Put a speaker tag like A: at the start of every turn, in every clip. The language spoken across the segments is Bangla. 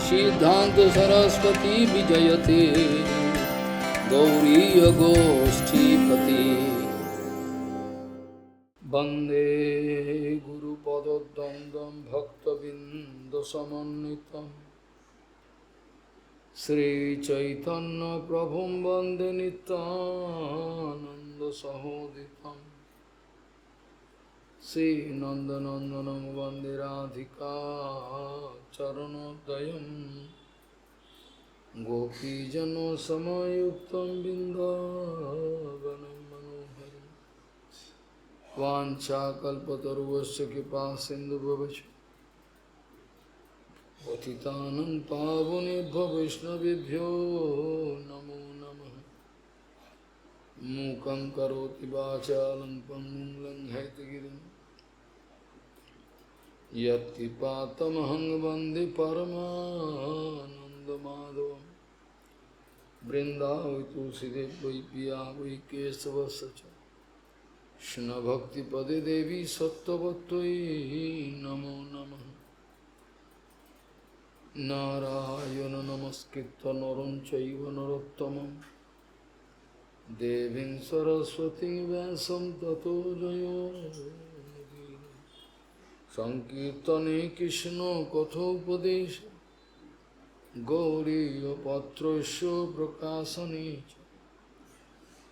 A: सिद्धांत सरस्वती विजयते गौरीय गोष्ठीपति वंदे गुरुपद्वंदं भक्तबिंदसमन्वितं श्रीचैतन्य प्रभुं वंदे नित्यानंद सहोदितं श्रीनंदनंदनं वंदे राधिका चरणोदयं गोपीजनसमायुक्तं बिन्दावनं मनोहरं वाञ्छाकल्पतरुश्च कृपा सिन्धुभ्यश्च पतितानं पावनेभ्यो वैष्णवेभ्यो नमो नमः। मूकं करोति वाचालं पङ्गुं लङ्घयितगिरिं यत्कृपातमहं वन्दे परमानन्दमाधवं वृन्दावै तुलसीदेव वै पिया वै केशवस्य च कृष्णभक्तिपदे देवी सत्त्ववत्त्वयि नमो नमः। नारायण नमस्कृत्य नरं चैव नरोत्तमं देवीं सरस्वतीं व्यासं ततो जयो संकीर्तने कृष्ण कथोपदेश गौरीयपत्रस्य प्रकाशने च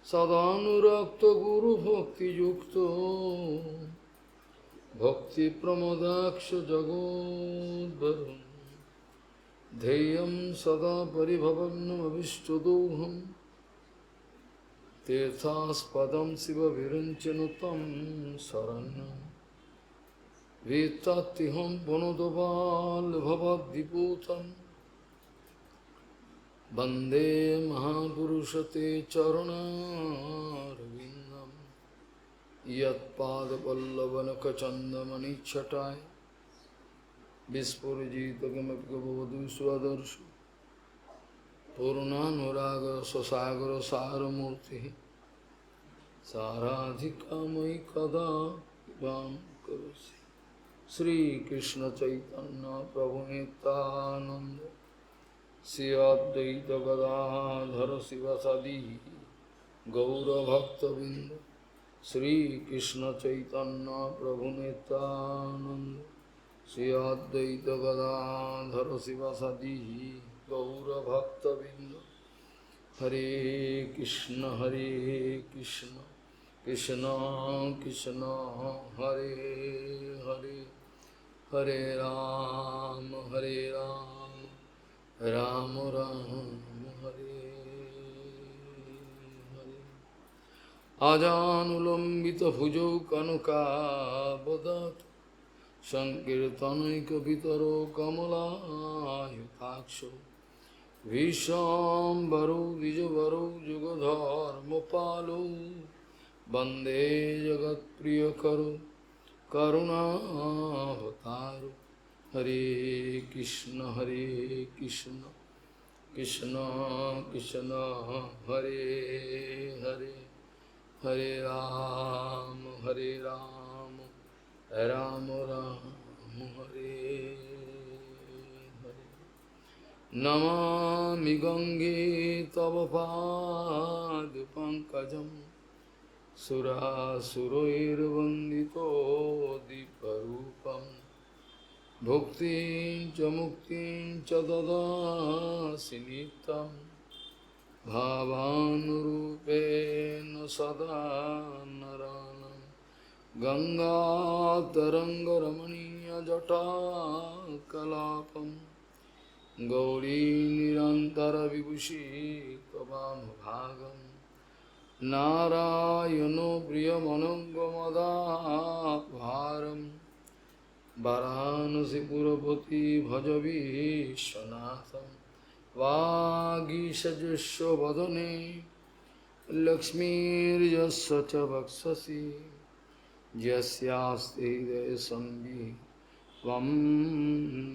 A: सदानुरक्त गुरुभक्तियुक्तो भक्तिप्रमोदाक्ष जगोद्वरुन् ध्येयं सदा परिभवग्नमभिष्टदोहं तीर्थास्पदं शिवविरञ्चनु तं शरण्यं वेत्तात्तिहं पुनदबालभवद्दिपूतं वन्दे महापुरुषते चरणारविन्दं यत्पादपल्लवनखचन्दमणिच्छटाय विस्फुरिजित किमपि गवधू स्वदर्शो पूर्णानुराग स्वसागर सारमूर्तिः साराधिकामयि कदा कृपां करोसि। श्रीकृष्ण चैतन्य प्रभु नित्यानंद श्री अद्वैत गदाधर शिवसदि गौरभक्तबिंद श्रीकृष्ण चैतन्य प्रभु नित्यानंद श्री अद्वैत गदाधर शिवसदि गौरभक्तबिंद। हरे कृष्ण कृष्ण कृष्ण हरे हरे हरे राम राम राम हरे हरे। आजानुलंबित भुजौ कनकावदात संकीर्तनैकपितरो कमलायताक्षो विश्वाम्बरो द्विजवरो युगधर्मपालो वन्दे जगत्प्रियकरो करुणावतारो। हरे कृष्ण कृष्ण कृष्ण हरे हरे हरे राम राम राम हरे हरे। नमामि गंगे तव पादपङ्कजं सुरासुरैर्वन्दितो दीपरूपं भुक्तिं च मुक्तिं च ददासि नित्यं भावानुरूपेण सदा नराणां गंगातरङ्गरमणीयजटाकलापं गौरी निरन्तरविभूषी त्वमभागं नारायणो प्रियमनङ्गमदापहारं वाराणसीपुरपति भज विश्वनाथं वागीशजुष्व वदने लक्ष्मीर्यस्य च वक्षसि यस्यास्ति हृदयसंवित् त्वं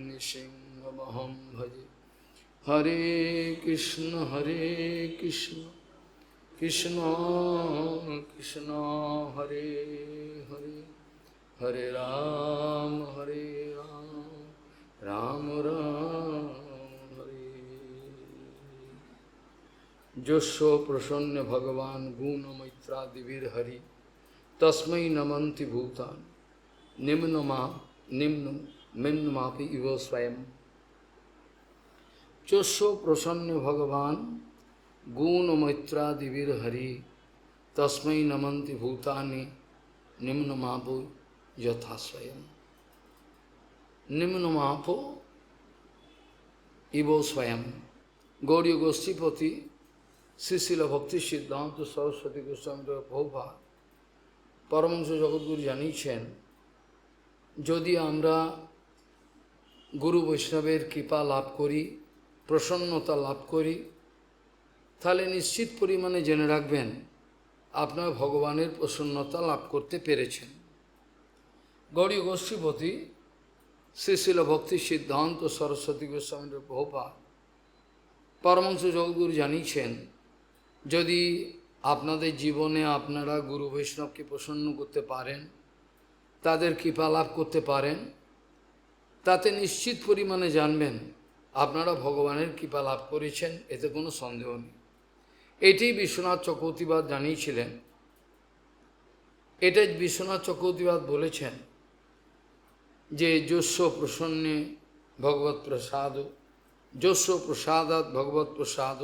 A: निसिंहमहं भजे। हरे कृष्ण कृष्ण कृष्ण हरे हरे हरे राम राम राम যস্য প্রসন্ন ভগবান গুণ মৈত্রাদিবীর হরি তস্মৈ নমন্তি ভূতান নিম্নমাপি ইব স্বয়ং। যস্য প্রসন্ন ভগবান গুণ মৈত্রাদিবীর হরি তস্মৈ নমন্তি ভূতানি নিম্নমাপো যথা স্বয়ং। নিম্নমাপো ইব স্বয়ং। গৌড়ীয় গোষ্ঠীপতি শ্রী শিল ভক্তি সিদ্ধান্ত সরস্বতী গোস্বামী প্রভুপাদ পরমহংস জগদ্গুরু জানিয়েছেন, যদি আমরা গুরু বৈষ্ণবের কৃপা লাভ করি, প্রসন্নতা লাভ করি, তাহলে নিশ্চিত পরিমাণে জেনে রাখবেন আপনার ভগবানের প্রসন্নতা লাভ করতে পেরেছেন। গৌড়ীয় গোষ্ঠীপতি শ্রী শিল ভক্তি সিদ্ধান্ত সরস্বতী গোস্বামী প্রভুপাদ পরমহংস জগদ্গুরু জানিয়েছেন, যদি আপনাদের জীবনে আপনারা গুরু বৈষ্ণবকে প্রসন্ন করতে পারেন, তাদের কৃপা লাভ করতে পারেন, তাতে নিশ্চিত পরিমাণে জানবেন আপনারা ভগবানের কৃপা লাভ করেছেন, এতে কোনো সন্দেহ নেই। এটি বিশ্বনাথ চক্রবর্তীবাদ জানিয়েছিলেন। এটা বিশ্বনাথ চক্রবর্তীবাদ বলেছেন যে যস্য প্রসন্নে ভগবৎ প্রসাদ, যস্য প্রসাদাৎ ভগবৎ প্রসাদ,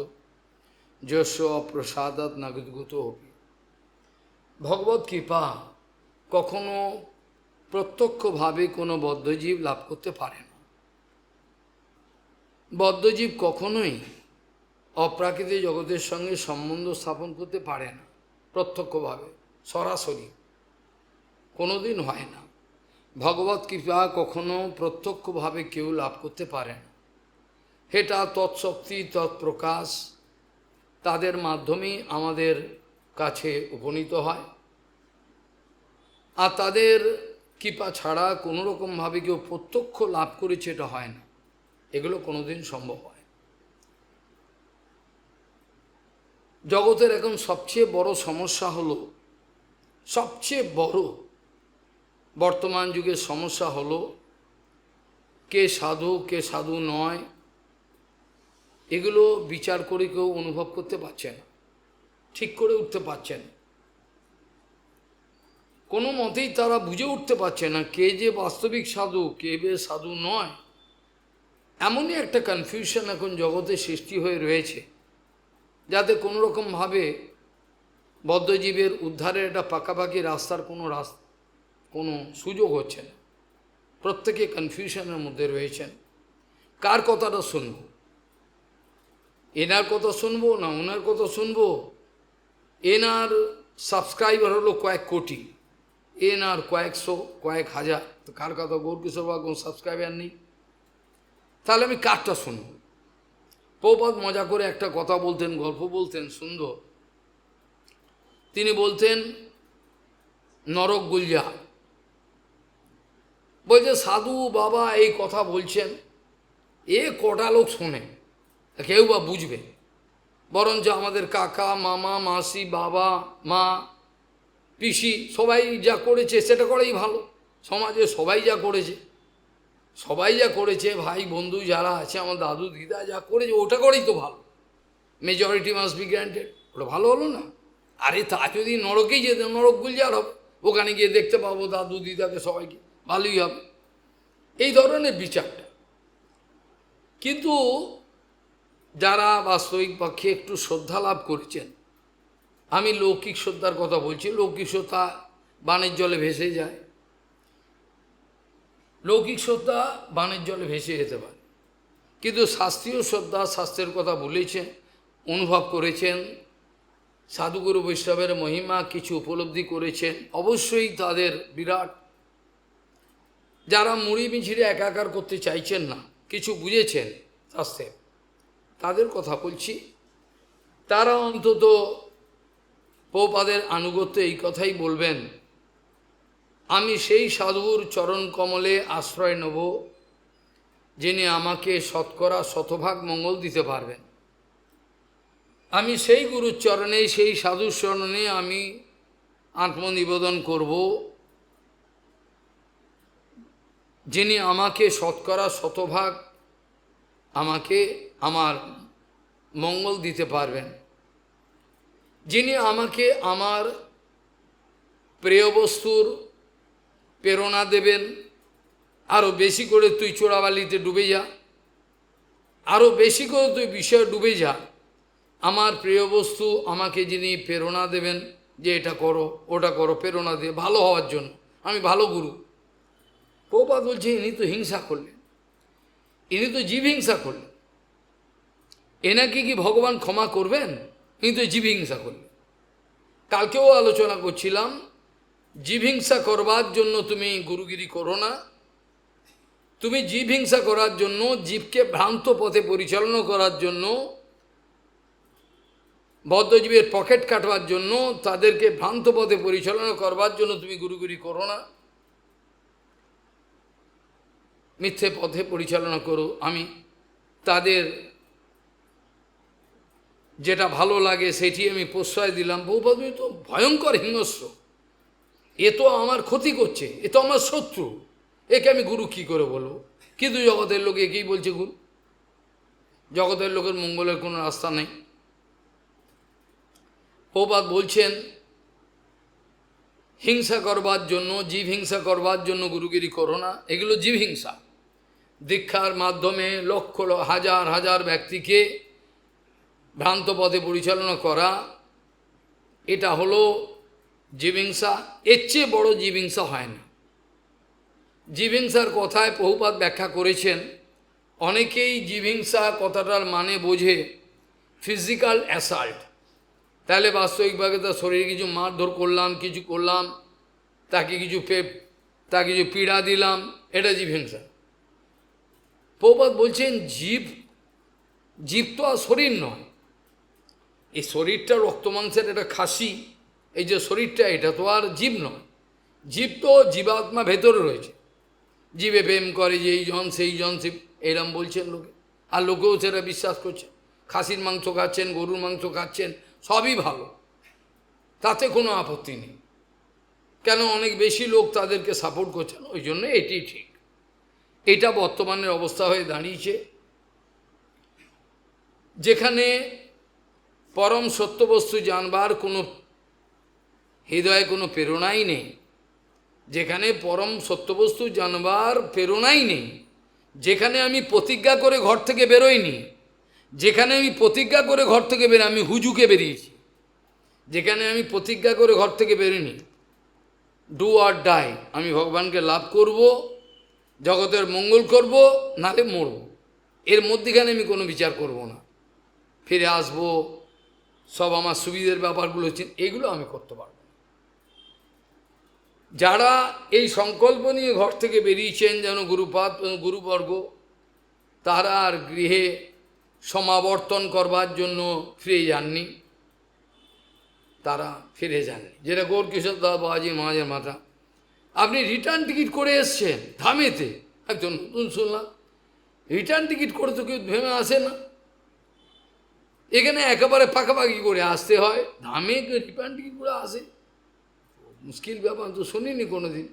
A: যস্য অপ্রসাদাৎ নাগদ্গুত হবি। ভগবৎ কৃপা কখনো প্রত্যক্ষভাবে কোনো বদ্ধজীব লাভ করতে পারে না। বদ্ধজীব কখনোই অপ্রাকৃতিক জগতের সঙ্গে সম্বন্ধ স্থাপন করতে পারে না, প্রত্যক্ষভাবে সরাসরি কোনোদিন হয় না। ভগবৎ কৃপা কখনো প্রত্যক্ষভাবে কেউ লাভ করতে পারে না। এটা তৎশক্তি তৎপ্রকাশ তাদের মাধ্যমেই আমাদের কাছে উপনীত হয়। আর তাদের কৃপা ছাড়া কোনোরকমভাবে কেউ প্রত্যক্ষ লাভ করেছে এটা হয় না, এগুলো কোনোদিন সম্ভব হয়। জগতের এখন সবচেয়ে বড় সমস্যা হলো, সবচেয়ে বড় বর্তমান যুগের সমস্যা হলো কে সাধু নয়, এগুলো বিচার করে কেউ অনুভব করতে পারছে না, ঠিক করে উঠতে পারছে না। কোনো মতেই তারা বুঝে উঠতে পারছে না কে যে বাস্তবিক সাধু, কে বে সাধু নয়। এমনই একটা কনফিউশন এখন জগতে সৃষ্টি হয়ে রয়েছে, যাতে কোনোরকমভাবে বদ্ধজীবের উদ্ধারের একটা পাকাপাকি রাস্তার কোনো সুযোগ হচ্ছে না। প্রত্যেকে কনফিউশনের মধ্যে রয়েছেন। কার কথাটা শুনব? এনার কথা শুনবো না ওনার কথা শুনবো? এনার সাবস্ক্রাইবার হলো কয়েক কোটি, এনার কয়েকশো কয়েক হাজার, তো কার কথা? গৌরকিশোর বাবা কোনো সাবস্ক্রাইবার নেই, তাহলে আমি কারটা শুনব? প্রভুপাদ মজা করে একটা কথা বলতেন, গল্প বলতেন সুন্দর। তিনি বলতেন নরক গুলজার, বলছে সাধু বাবা এই কথা বলছেন, এ কটা লোক শোনে, কেউ বা বুঝবে? বরঞ্চ আমাদের কাকা মামা মাসি বাবা মা পিসি সবাই যা করেছে সেটা করেই ভালো। সমাজে সবাই যা করেছে ভাই বন্ধু যারা আছে, আমার দাদু দিদা যা করেছে ওটা করেই তো ভালো। মেজরিটি মাস্ট বি গ্র্যান্টেড, ওটা ভালো হলো না? আরে তা যদি নরকেই যেতে, নরক গুলজার হবে, ওখানে গিয়ে দেখতে পাবো দাদু দিদাকে সবাইকে, ভালোই হবে, এই ধরনের বিচারটা। কিন্তু যারা বাস্তবিক পক্ষে একটু শ্রদ্ধা লাভ করেছেন, আমি লৌকিক শ্রদ্ধার কথা বলছি, লৌকিক শ্রদ্ধা বানের জলে ভেসে যায়, লৌকিক শ্রদ্ধা বানের জলে ভেসে যেতে পারে, কিন্তু শাস্ত্রীয় শ্রদ্ধা, শাস্ত্রের কথা বলেছেন, অনুভব করেছেন, সাধুগুরু বৈষ্ণবের মহিমা কিছু উপলব্ধি করেছেন, অবশ্যই তাদের বিরাট। যারা মুড়ি মিছিড়ে একাকার করতে চাইছেন না, কিছু বুঝেছেন শাস্ত্রে, তাদের কথা বলছি। তারা অন্তত প্রভুপাদের আনুগত্য এই কথাই বলবেন, আমি সেই সাধুর চরণ কমলে আশ্রয় নেব যিনি আমাকে শতকরা শতভাগ মঙ্গল দিতে পারবেন। আমি সেই গুরুর চরণে, সেই সাধুর চরণে আমি আত্মনিবেদন করব, যিনি আমাকে শতকরা শতভাগ আমাকে আমার মঙ্গল দিতে পারবেন। যিনি আমাকে আমার প্রিয় বস্তুর প্রেরণা দেবেন, আরও বেশি করে তুই চোরাবালিতে ডুবে যা, আরও বেশি করে তুই বিষয় ডুবে যা। আমার প্রিয় বস্তু আমাকে যিনি প্রেরণা দেবেন যে এটা করো ওটা করো, প্রেরণা দিয়ে ভালো হওয়ার জন্য, আমি ভালো গুরু। প্রভুপাদ বলছে ইনি তো হিংসা করলেন, ইনি তো জীব হিংসা করলেন, এনাকে কি ভগবান ক্ষমা করবেন? ইনি তো জীব হিংসা করলেন। কালকেও আলোচনা করছিলাম, জীব হিংসা করবার জন্য তুমি গুরুগিরি করো না। তুমি জীব হিংসা করার জন্য, জীবকে ভ্রান্ত পথে পরিচালনা করার জন্য, বদ্ধজীবের পকেট কাটবার জন্য, তাদেরকে ভ্রান্ত পথে পরিচালনা করবার জন্য তুমি গুরুগিরি করো না, মিথ্যে পথে পরিচালনা করো। আমি তাদের যেটা ভালো লাগে সেটি আমি প্রশ্রয় দিলাম। বহুপাদ তো ভয়ঙ্কর হিংস্র, এ তো আমার ক্ষতি করছে, এ তো আমার শত্রু, একে আমি গুরু কি করে বলবো? কিন্তু জগতের লোক একেই বলছে গুরু। জগতের লোকের মঙ্গলের কোনো রাস্তা নেই। প্রভুপাদ বলছেন হিংসা করবার জন্য, জীব হিংসা করবার জন্য গুরুগিরি করো না, এগুলো জীব হিংসা। দীক্ষার মাধ্যমে লক্ষ হাজার হাজার ব্যক্তিকে ভ্রান্ত পথে পরিচালনা করা, এটা হলো জীবহিংসা। এর চেয়ে বড় জীবহিংসা হয় না। জীবহিংসার কথায় প্রভুপাদ ব্যাখ্যা করেছেন, অনেকেই জীবহিংসা কথাটার মানে বোঝে ফিজিক্যাল অ্যাসাল্ট, তাহলে বাস্তবিকভাবে তার শরীরে কিছু মারধর করলাম, কিছু করলাম, তাকে কিছু পীড়া দিলাম, এটা জীবহিংসা। প্রভুপাদ বলছেন জীব তো আর শরীর নয়, এই শরীরটা রক্তমাংসের একটা খাসি, এই যে শরীরটা এটা তো আর জীব নয়। জীব তো জীবাত্মা ভেতরে রয়েছে, জীবে প্রেম করে যে এই জন সেই জন, এরম বলছেন লোকে, আর লোকেও সেটা বিশ্বাস করছে। খাসির মাংস খাচ্ছেন, গরুর মাংস খাচ্ছেন, সবই ভালো, তাতে কোনো আপত্তি নেই। কেন অনেক বেশি লোক তাদেরকে সাপোর্ট করছেন, ওই জন্য এটি ঠিক। এটা বর্তমানের অবস্থা হয়ে দাঁড়িয়েছে, যেখানে পরম সত্যবস্তু জানবার কোনো হৃদয়ে কোনো প্রেরণাই নেই, যেখানে পরম সত্যবস্তু জানবার প্রেরণাই নেই, যেখানে আমি প্রতিজ্ঞা করে ঘর থেকে বেরোইনি, যেখানে আমি প্রতিজ্ঞা করে ঘর থেকে আমি হুজুকে বেরিয়েছি, যেখানে আমি প্রতিজ্ঞা করে ঘর থেকে বেরোইনি, ডু অর ডাই, আমি ভগবানকে লাভ করব, জগতের মঙ্গল করব, নালে মরব, এর মধ্যেখানে আমি কোনো বিচার করব না, ফিরে আসব, সব আমার সুবিধের ব্যাপারগুলো এগুলো আমি করতে পারব। যারা এই সংকল্প নিয়ে ঘর থেকে বেরিয়েছেন যেন গুরুবর্গ, তারা আর গৃহে সমাবর্তন করবার জন্য ফিরে যাননি, তারা ফিরে যাননি। যেটা গৌরকিশোর দাস বাবাজি মহারাজের মাথা, আপনি রিটার্ন টিকিট করে এসছেন ধামেতে, একজন নতুন শুনলাম রিটার্ন টিকিট করে তো কেউ ভেবে আসে না, এখানে একেবারে পাকাপাকি করে আসতে হয়, ধামে রিটার্ন টিকিট করে আসে, মুশকিল ব্যাপার তো শুনিনি কোনো দিন।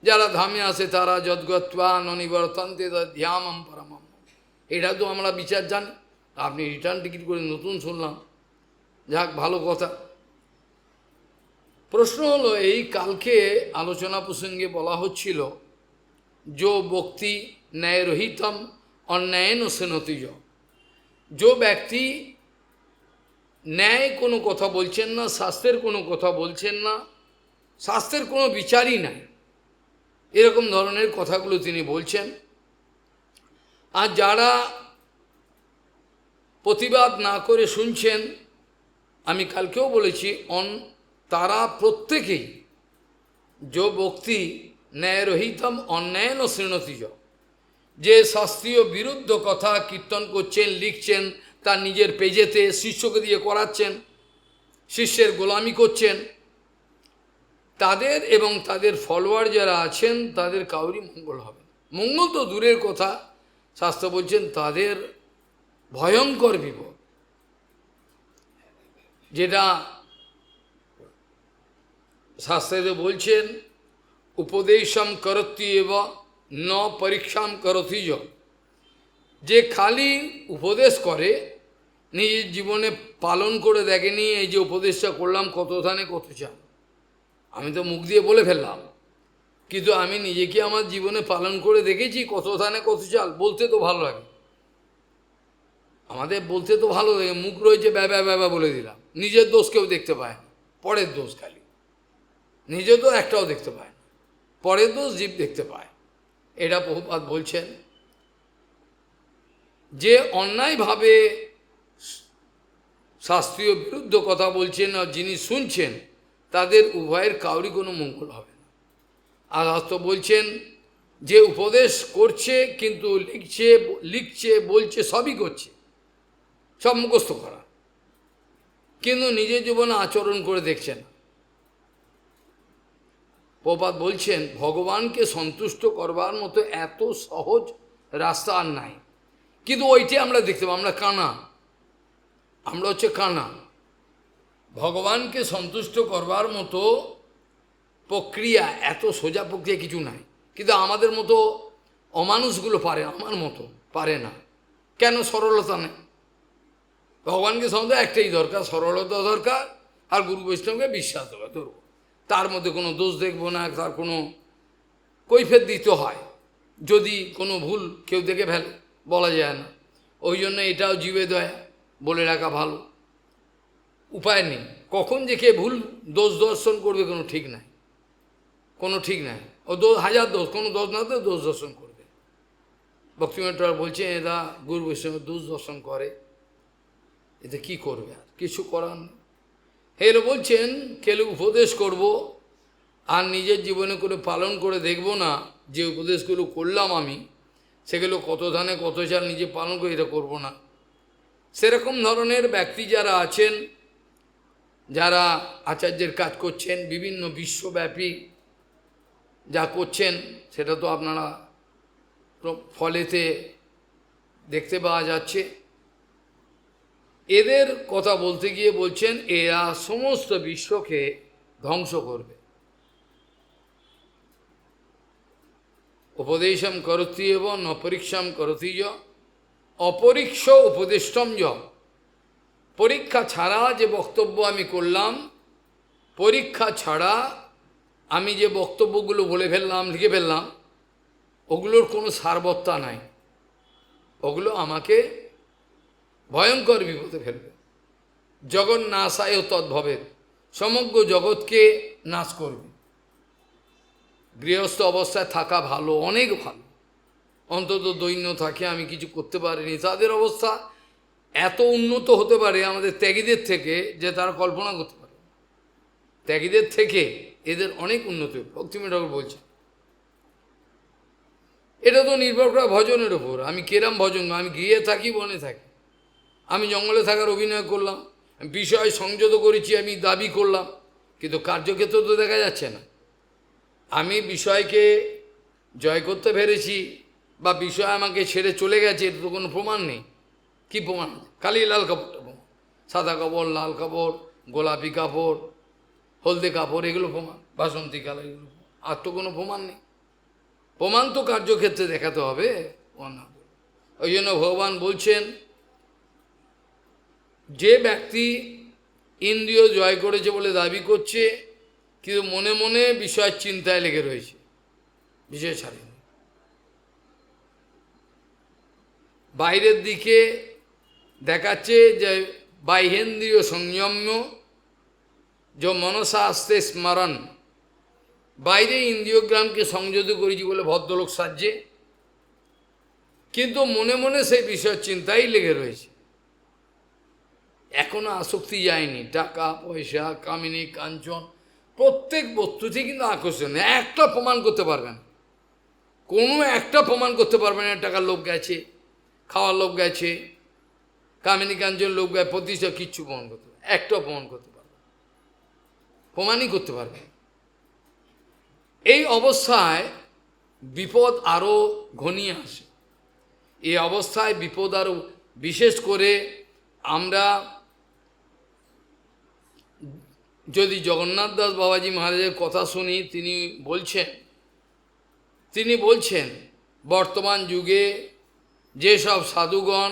A: যারা ধামে আসে তারা যদ্গত্বা ননিবর্তন্তে ধ্যামম পরমম, এটা তো আমরা বিচার জানি। আপনি রিটার্ন টিকিট করে নতুন শুনলাম, যাক ভালো কথা। প্রশ্ন হলো, এই কালকে আলোচনা প্রসঙ্গে বলা হচ্ছিল, যো ভক্তি ন্যায়রহিতম অন্যায়ন সেনতিজ, যে ব্যক্তি ন্যায় কোনো কথা বলছেন না, শাস্ত্রের কোনো কথা বলছেন না, শাস্ত্রের কোনো বিচারই নাই, এরকম ধরনের কথাগুলো তিনি বলছেন। আর যারা প্রতিবাদ না করে শুনছেন, আমি কালকেও বলেছি, তারা প্রত্যেকেই যো ভক্তি ন্যায়রহিতম অন্যায়ন শৃণতিজ, যে শাস্ত্রীয় বিরুদ্ধ কথা কীর্তন করছেন, লিখছেন, তার নিজের পেজেতে শিষ্যকে দিয়ে করাচ্ছেন, শিষ্যের গোলামি করছেন, তাদের এবং তাদের ফলোয়ার যারা আছেন তাদের কাউরই মঙ্গল হবে না। মঙ্গল তো দূরের কথা, শাস্ত্র বলছেন তাদের ভয়ঙ্কর বিপদ। যেটা শাস্ত্রে বলছেন, উপদেশম করতি এব ন পরীক্ষাম করতি, যে খালি উপদেশ করে নিজের জীবনে পালন করে দেখেনি। এই যে উপদেশটা করলাম, কত ধানে কত চাল, আমি তো মুখ দিয়ে বলে ফেললাম, কিন্তু আমি নিজেকে আমার জীবনে পালন করে দেখেছি। কত ধানে কত চাল বলতে তো ভালো লাগে, আমাদের বলতে তো ভালো লাগে, মুখ রয়েছে ব্যবা ব্যবা বলে দিলাম, নিজের দোষ কেউ দেখতে পায় না, পরের দোষ খালি, নিজে তো একটাও দেখতে পায় না, পরের দোষ জীব দেখতে পায়। এটা প্রভুপাদ বলছেন যে অন্যায়ভাবে শাস্ত্রীয় বিরুদ্ধ কথা বলছেন আর যিনি শুনছেন তাদের উভয়ের কাউরি কোনো মঙ্গল হবে না। আর শাস্ত্র বলছেন যে উপদেশ করছে কিন্তু লিখছে লিখছে বলছে সবই করছে, সব মুখস্থ করা, কিন্তু নিজের জীবনে আচরণ করে দেখছে না। প্রভুপাদ বলছেন ভগবানকে সন্তুষ্ট করবার মতো এত সহজ রাস্তা আর নাই, কিন্তু ওইটাই আমরা দেখতে পাই। আমরা কানা, আমরা হচ্ছে কানা। ভগবানকে সন্তুষ্ট করবার মতো প্রক্রিয়া, এত সোজা প্রক্রিয়া কিছু নাই, কিন্তু আমাদের মতো অমানুষগুলো পারে, আমার মতো পারে না। কেন? সরলতা নেই। ভগবানকে সন্দেহ একটাই দরকার, সরলতা দরকার, আর গুরু বৈষ্ণবকে বিশ্বাস দেওয়া ধরব, তার মধ্যে কোনো দোষ দেখব না, তার কোনো কৈফিয়ত দিতে হয় যদি কোনো ভুল কেউ দেখে ফেলে, বলা যায় না। ওই জন্য এটাও জীবে দয়া বলে রাখা ভালো। উপায় নেই, কখন যে কে ভুল দোষ দর্শন করবে কোনো ঠিক নাই, কোনো ঠিক নাই। ও দোষ হাজার দোষ, কোনো দোষ না তো দোষ দর্শন করবে। ভক্তিমেন্টর বলছে এরা গুরু বৈষ্ণবের দোষ দর্শন করে, এতে কি করবে? আর কিছু করার নেই। এরা বলছেন কেউ উপদেশ করব আর নিজের জীবনে করে পালন করে দেখব না, যে উপদেশগুলো করলাম আমি সেগুলো কত ধানে কত চাল নিজে পালন করে এটা করব না। সেরকম ধরনের ব্যক্তি যারা আছেন, যারা আচার্যের কাজ করছেন, বিভিন্ন বিশ্বব্যাপী যা করছেন সেটা তো আপনারা ফলেতে দেখতে পাওয়া যাচ্ছে। এদের কথা বলতে গিয়ে বলছেন এরা সমস্ত বিশ্বকে ধ্বংস করবে। উপদেশম করতি এবং অপরীক্ষাম করতি য অপরীক্ষ উপদেষ্টম য, পরীক্ষা ছাড়া যে বক্তব্য আমি করলাম, পরীক্ষা ছাড়া আমি যে বক্তব্যগুলো বলে ফেললাম, লিখে ফেললাম, ওগুলোর কোনো সারবত্তা নাই, ওগুলো আমাকে ভয়ঙ্কর বিপদে ফেলবে। জগৎ নাশায় তদ্ভবেত, সমগ্র জগৎকে নাশ করবে। গৃহস্থ অবস্থায় থাকা ভালো, অনেক ভালো, অন্তত দৈন্য থাকে, আমি কিছু করতে পারিনি, তাদের অবস্থা এত উন্নত হতে পারে আমাদের ত্যাগীদের থেকে যে তারা কল্পনা করতে পারে। ত্যাগীদের থেকে এদের অনেক উন্নত। ভক্তিময় ঠাকুর বলছে এটা তো নির্ভর করে ভজনের ওপর, আমি কেরাম ভজন, আমি গৃহে থাকি বনে থাকি, আমি জঙ্গলে থাকার অভিনয় করলাম, বিষয় সংযত করেছি, আমি দাবি করলাম, কিন্তু কার্যক্ষেত্র তো দেখা যাচ্ছে না। আমি বিষয়কে জয় করতে পেরেছি বা বিষয় আমাকে ছেড়ে চলে গেছে, এটা তো কোনো প্রমাণ নেই। কী প্রমাণ? খালি লাল কাপড়টা প্রমাণ, সাদা কাপড়, লাল কাপড়, গোলাপি কাপড়, হলদে কাপড়, এগুলো প্রমাণ, বাসন্তী কালার, এগুলো, আর তো কোনো প্রমাণ নেই। প্রমাণ তো কার্যক্ষেত্রে দেখাতে হবে। ওই জন্য ভগবান বলছেন যে ব্যক্তি ইন্দ্রিয় জয় করেছে বলে দাবি করছে, কিন্তু মনে মনে বিষয়ের চিন্তায় লেগে রয়েছে, বিষয় ছাড়েনি। বাইরের দিকে দেখাচ্ছে যে বাহ্যেন্দ্রিয় সংযম্য যে মনসা আস্তে স্মরণ, বাইরে ইন্দ্রিয়গ্রামকে সংযত করেছি বলে ভদ্রলোক সাজছে, কিন্তু মনে মনে সেই বিষয়ের চিন্তাই লেগে রয়েছে, এখনো আসক্তি যায়নি। টাকা পয়সা, কামিনী কাঞ্চন, প্রত্যেক বস্তুতেই কিন্তু আকর্ষণ, একটা প্রমাণ করতে পারবেন, কোনো একটা প্রমাণ করতে পারবেন না। টাকার লোভ গেছে, খাওয়ার লোভ গেছে, কামিনী কাঞ্চন লোভ গেছে, প্রতিষ্ঠা, কিচ্ছু প্রমাণ করতে পারবে, একটাও প্রমাণ করতে পারবে, প্রমাণই করতে পারবে। এই অবস্থায় বিপদ আরও ঘনিয়ে আসে। এই অবস্থায় বিপদ আরও, বিশেষ করে আমরা যদি জগন্নাথ দাস বাবাজি মহারাজের কথা শুনি, তিনি বলছেন বর্তমান যুগে যেসব সাধুগণ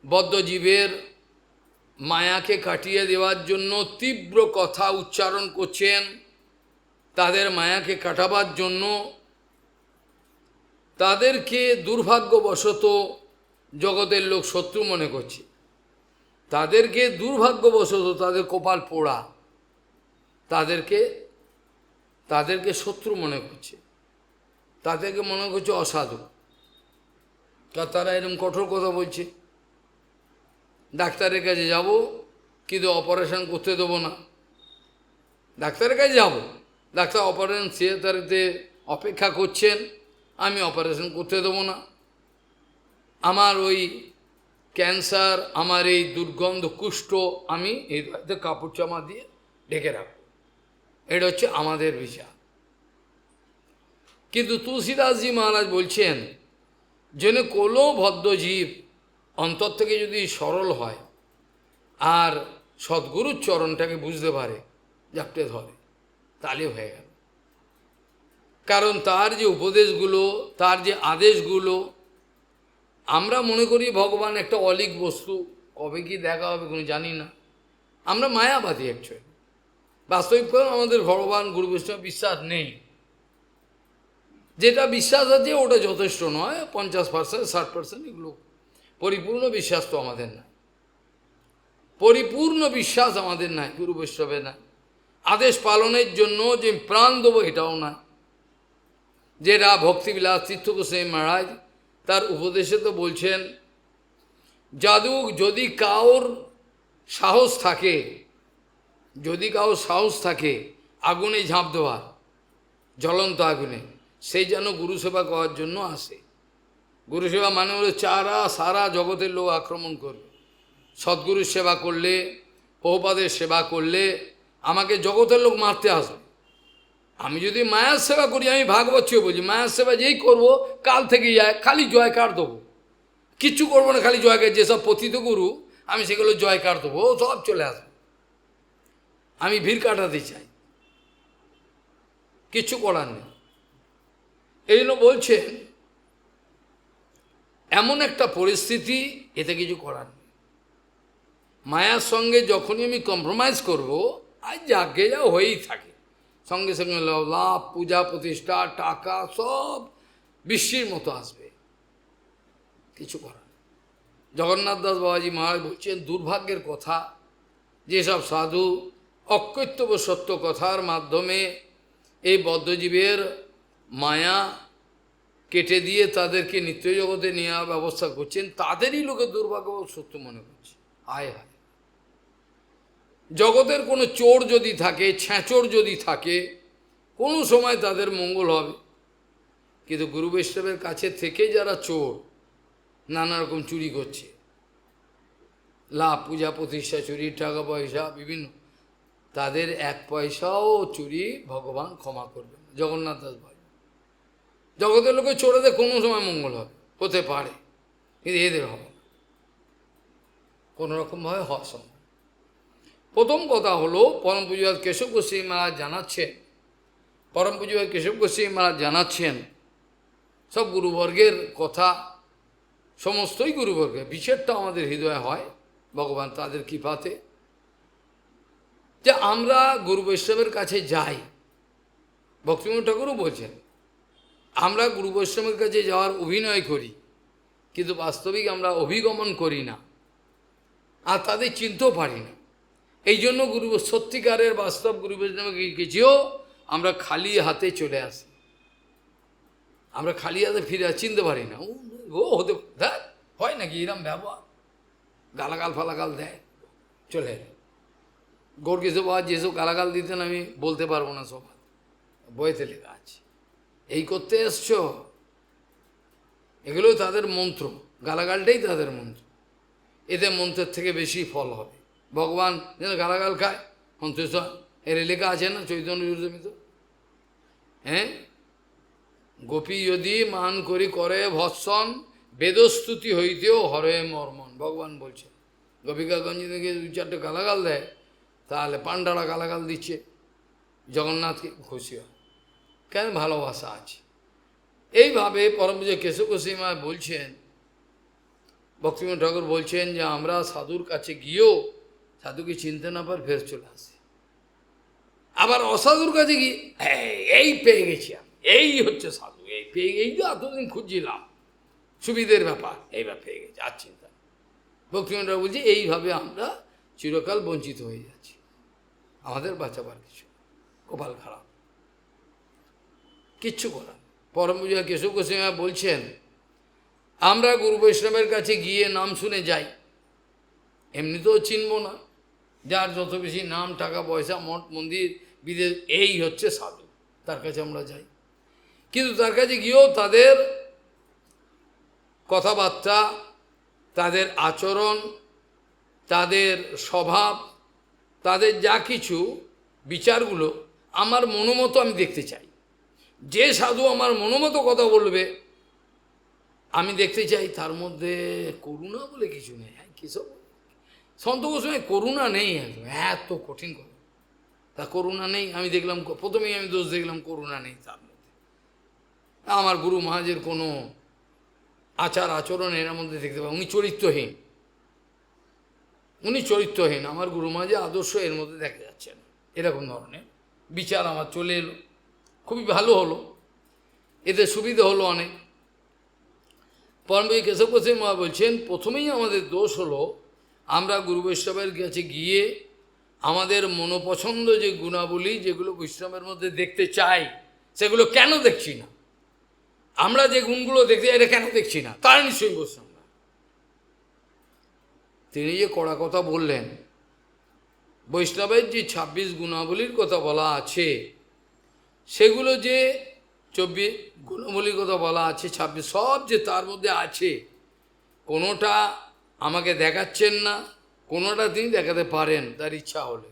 A: বদ্ধজীবের মায়াকে কাটিয়ে দেওয়ার জন্য তীব্র কথা উচ্চারণ করছেন, তাদের মায়াকে কাটাবার জন্য তাদেরকে দুর্ভাগ্যবশত জগতের লোক শত্রু মনে করছে, তাদেরকে দুর্ভাগ্যবশত তাদের কপাল পোড়া, তাদেরকে শত্রু মনে করছে, তাদেরকে মনে করছে অসাধু। তারা এরকম কঠোর কথা বলছে, ডাক্তারের কাছে যাব কিন্তু অপারেশন করতে দেবো না, ডাক্তারের কাছে যাব, ডাক্তার অপারেশন থিয়েটারেতে অপেক্ষা করছেন, আমি অপারেশন করতে দেবো না, আমার ওই ক্যান্সার, আমার এই দুর্গন্ধ কুষ্ঠ আমি এই কাপড় চামা দিয়ে ঢেকে রাখব, এটা হচ্ছে আমাদের বিচার। কিন্তু তুলসীদাসজি মহারাজ বলছেন, যেন কোনো ভদ্রজীব অন্তর থেকে যদি সরল হয় আর সদ্গুরুর চরণটাকে বুঝতে পারে, জাপটে ধরে, তাহলে হয়ে গেল। কারণ তার যে উপদেশগুলো, তার যে আদেশগুলো, আমরা মনে করি ভগবান একটা অলিক বস্তু, কবে কি দেখা হবে কোনো জানি না, আমরা মায়াবাদী অ্যাকচুয়ালি। বাস্তবিক আমাদের ভগবান গুরু বৈষ্ণব বিশ্বাস নেই, যেটা বিশ্বাস আছে ওটা যথেষ্ট নয়, 50%, 60% এগুলো পরিপূর্ণ বিশ্বাস তো আমাদের নাই, পরিপূর্ণ বিশ্বাস আমাদের নাই গুরু বৈষ্ণবের নাই। আদেশ পালনের জন্য যে প্রাণ দেবো এটাও না, যেটা ভক্তিবিলাস তীর্থ গোস্বামী মহারাজ তার উপদেশে তো বলছেন, যদি কাউর সাহস থাকে, যদি কাউর সাহস থাকে আগুনে ঝাঁপ দেওয়ার, জ্বলন্ত আগুনে, সেই যেন গুরুসেবা করার জন্য আসে। গুরুসেবা মানে হলো সারা জগতের লোক আক্রমণ করবে, সদ্গুরুর সেবা করলে, প্রভুপাদের সেবা করলে আমাকে জগতের লোক মারতে আসবে। আমি যদি মায়ার সেবা করি, আমি ভাগবত বলছি, মায়ার সেবা যেই করব কাল থেকে যায়, খালি জয়কার দেবো, কিচ্ছু করবো না, খালি জয়কার, যেসব পতিত গুরু আমি সেগুলো জয়কার দেবো, সব চলে আসবে। আমি ভিড় কাটাতে চাই, কিচ্ছু করার নেই। এই জন্য বলছেন এমন একটা পরিস্থিতি, এতে কিছু করার নেই। মায়ার সঙ্গে যখনই আমি কম্প্রোমাইজ করব, আর যাকে যা হয়েই থাকে, সঙ্গে সঙ্গে লাভ, পূজা প্রতিষ্ঠা, টাকা সব বৃষ্টির মতো আসবে, কিছু করার। জগন্নাথ দাস বাবাজি মহারাজ বলছেন, দুর্ভাগ্যের কথা যেসব সাধু অকৈত্যব সত্য কথার মাধ্যমে এই বদ্ধজীবের মায়া কেটে দিয়ে তাদেরকে নিত্য জগতে নেওয়ার ব্যবস্থা করছেন, তাদেরই লোকে দুর্ভাগ্য সত্য মনে করছে। হায় হায়, জগতের কোনো চোর যদি থাকে, ছ্যাঁচোর যদি থাকে, কোনো সময় তাদের মঙ্গল হবে। কিন্তু গুরু বৈষ্ণবের কাছে থেকে যারা চোর, নানা রকম চুরি করছে, লাভ, পূজা প্রতিষ্ঠা চুরি, টাকা পয়সা বিভিন্ন, তাদের এক পয়সাও চুরি ভগবান ক্ষমা করবেন। জগন্নাথ দাস ভাই, জগতের লোকের চোরেদের কোনো সময় মঙ্গল হবে, হতে পারে, কিন্তু এদের হবে না, কোনোরকমভাবে হওয়া সম্ভব। প্রথম কথা হলো, পরম পূজ্যপাদ কেশব গোস্বামী মহারাজ জানাচ্ছেন, পরম পূজ্যপাদ কেশব গোস্বামী মহারাজ জানাচ্ছেন, সব গুরুবর্গের কথা, সমস্তই গুরুবর্গের বিচারটা আমাদের হৃদয়ে হয় ভগবান তাদের কৃপাতে, যে আমরা গুরু বৈষ্ণবের কাছে যাই। ভক্তিমোহন ঠাকুরও বলছেন, আমরা গুরু বৈষ্ণবের কাছে যাওয়ার অভিনয় করি, কিন্তু বাস্তবিক আমরা অভিগমন করি না, আর তাদের চিনতেও পারি না। এই জন্য সত্যিকারের বাস্তব গুরু বৈষ্ণবকে গেছেও আমরা খালি হাতে চলে আসি, আমরা খালি হাতে ফিরে চিনতে পারি না। ও হতে হয় নাকি এরম ব্যবহার, গালাগাল ফালাগাল দেয়, চলে গৌরকিশোর বাবা যেসব গালাগাল দিতেন আমি বলতে পারবো না, সব বইতে লেখা আছে। এই করতে এসছ, এগুলোই তাদের মন্ত্র, গালাগালটাই তাদের মন্ত্র, এতে মন্ত্রের থেকে বেশি ফল হবে। ভগবান যেন গালাগাল খায়, সন্তোষ, এর লেখা আছে না চৈতন্য চরিতামৃত, হ্যাঁ, গোপী যদি মান করি করে ভৎসন, বেদস্তুতি হইতেও হরে মর্মন, ভগবান বলছে। গোপিকাগঞ্জ থেকে দু চারটে গালাগাল দেয়, তাহলে পাণ্ডারা গালাগাল দিচ্ছে, জগন্নাথকে খুশি হয়, কেন? ভালোবাসা আছে। এইভাবে পরম পূজ্য কেশব গোস্বামী মহারাজ বলছেন ভক্তিবিনোদ ঠাকুর বলছেন যে আমরা সাধুর কাছে গিয়েও সাধুকে চিনতে না পার ফের চলে আসে। আবার অসাধুর কাছে গিয়ে এই পেয়ে গেছি আমি, এই হচ্ছে সাধু, এই পেয়ে এই তো এতদিন খুঁজছিলাম, সুবিধের ব্যাপার, এইবার পেয়ে গেছি, আর চিন্তা। ভক্তিবিনোদ ঠাকুর বলছে এইভাবে আমরা চিরকাল বঞ্চিত হয়ে যাচ্ছি, আমাদের বাঁচাবার কিছু, কপাল খারাপ, কিচ্ছু করার। পরম পূজ্য কেশব গোস্বামী বলছেন আমরা গুরু বৈষ্ণবের কাছে গিয়ে নাম শুনে যাই, এমনিতেও চিনব না, যার যত বেশি নাম, টাকা পয়সা, মঠ মন্দির, বিদেশ, এই হচ্ছে সাধু, তার কাছে আমরা যাই। কিন্তু তার কাছে গিয়েও তাদের কথাবার্তা, তাদের আচরণ, তাদের স্বভাব, তাদের যা কিছু বিচারগুলো আমার মনোমতো আমি দেখতে চাই। যে সাধু আমার মনোমতো কথা বলবে আমি দেখতে চাই, তার মধ্যে করুণা বলে কিছু নেই। হ্যাঁ, কিসব সন্ত গোস্বামী করুণা নেই, এত কঠিন কথা, তা করুণা নেই। আমি দেখলাম, প্রথমেই আমি দোষ দেখলাম, করুণা নেই তার মধ্যে। আমার গুরু মহারাজের কোনো আচার আচরণ এর মধ্যে দেখতে পাই, উনি চরিত্রহীন, উনি চরিত্রহীন, আমার গুরু মহারাজের আদর্শ এর মধ্যে দেখা যাচ্ছে না, এরকম ধরনের বিচার আমার চলে এলো। খুবই ভালো হলো, এতে সুবিধা হলো অনেক। পরমপূজ্য কেশব গোস্বামী মহারাজ বলছেন প্রথমেই আমাদের দোষ হলো আমরা গুরু বৈষ্ণবের কাছে গিয়ে আমাদের মনোপছন্দ যে গুণাবলী, যেগুলো বৈষ্ণবের মধ্যে দেখতে চাই, সেগুলো কেন দেখছি না। আমরা যে গুণগুলো দেখতে চাই এটা কেন দেখছি না, তার নিশ্চয়ই বৈষ্ণব না। তিনি যে কড়া কথা বললেন, বৈষ্ণবের যে 26 গুণাবলীর কথা বলা আছে, সেগুলো যে 24 গুণাবলীর কথা বলা আছে, 26 সব যে তার মধ্যে আছে, কোনোটা আমাকে দেখাচ্ছেন না, কোনোটা তিনি দেখাতে পারেন তার ইচ্ছা হলে,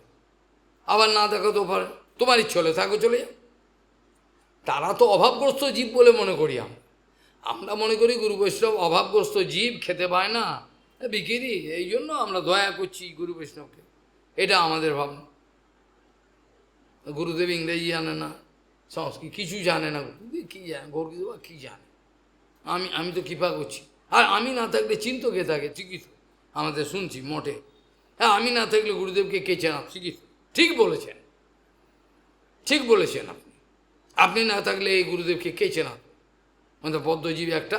A: আবার না দেখাতেও পারেন, তোমার ইচ্ছা হলে থাকো, চলে যাও। তারা তো অভাবগ্রস্ত জীব বলে মনে করি আমরা মনে করি গুরু বৈষ্ণব অভাবগ্রস্ত জীব, খেতে পায় না, বিকিরি, এই জন্য আমরা দয়া করছি গুরু বৈষ্ণবকে, এটা আমাদের ভাবনা। গুরুদেব ইংরেজি জানে না, সংস্কৃত কিছু জানে না, কী জানে গৌরদেব, কী জানে, আমি তো কৃপা করছি, আর আমি না থাকলে চিন্ত কে থাকে, ঠিকই তো আমাদের শুনছি মোটে। হ্যাঁ, আমি না থাকলে গুরুদেবকে কে চেনা, ঠিকই তো, ঠিক বলেছেন, ঠিক বলেছেন আপনি, আপনি না থাকলে এই গুরুদেবকে কে চেনা। আমাদের বদ্ধজীবী একটা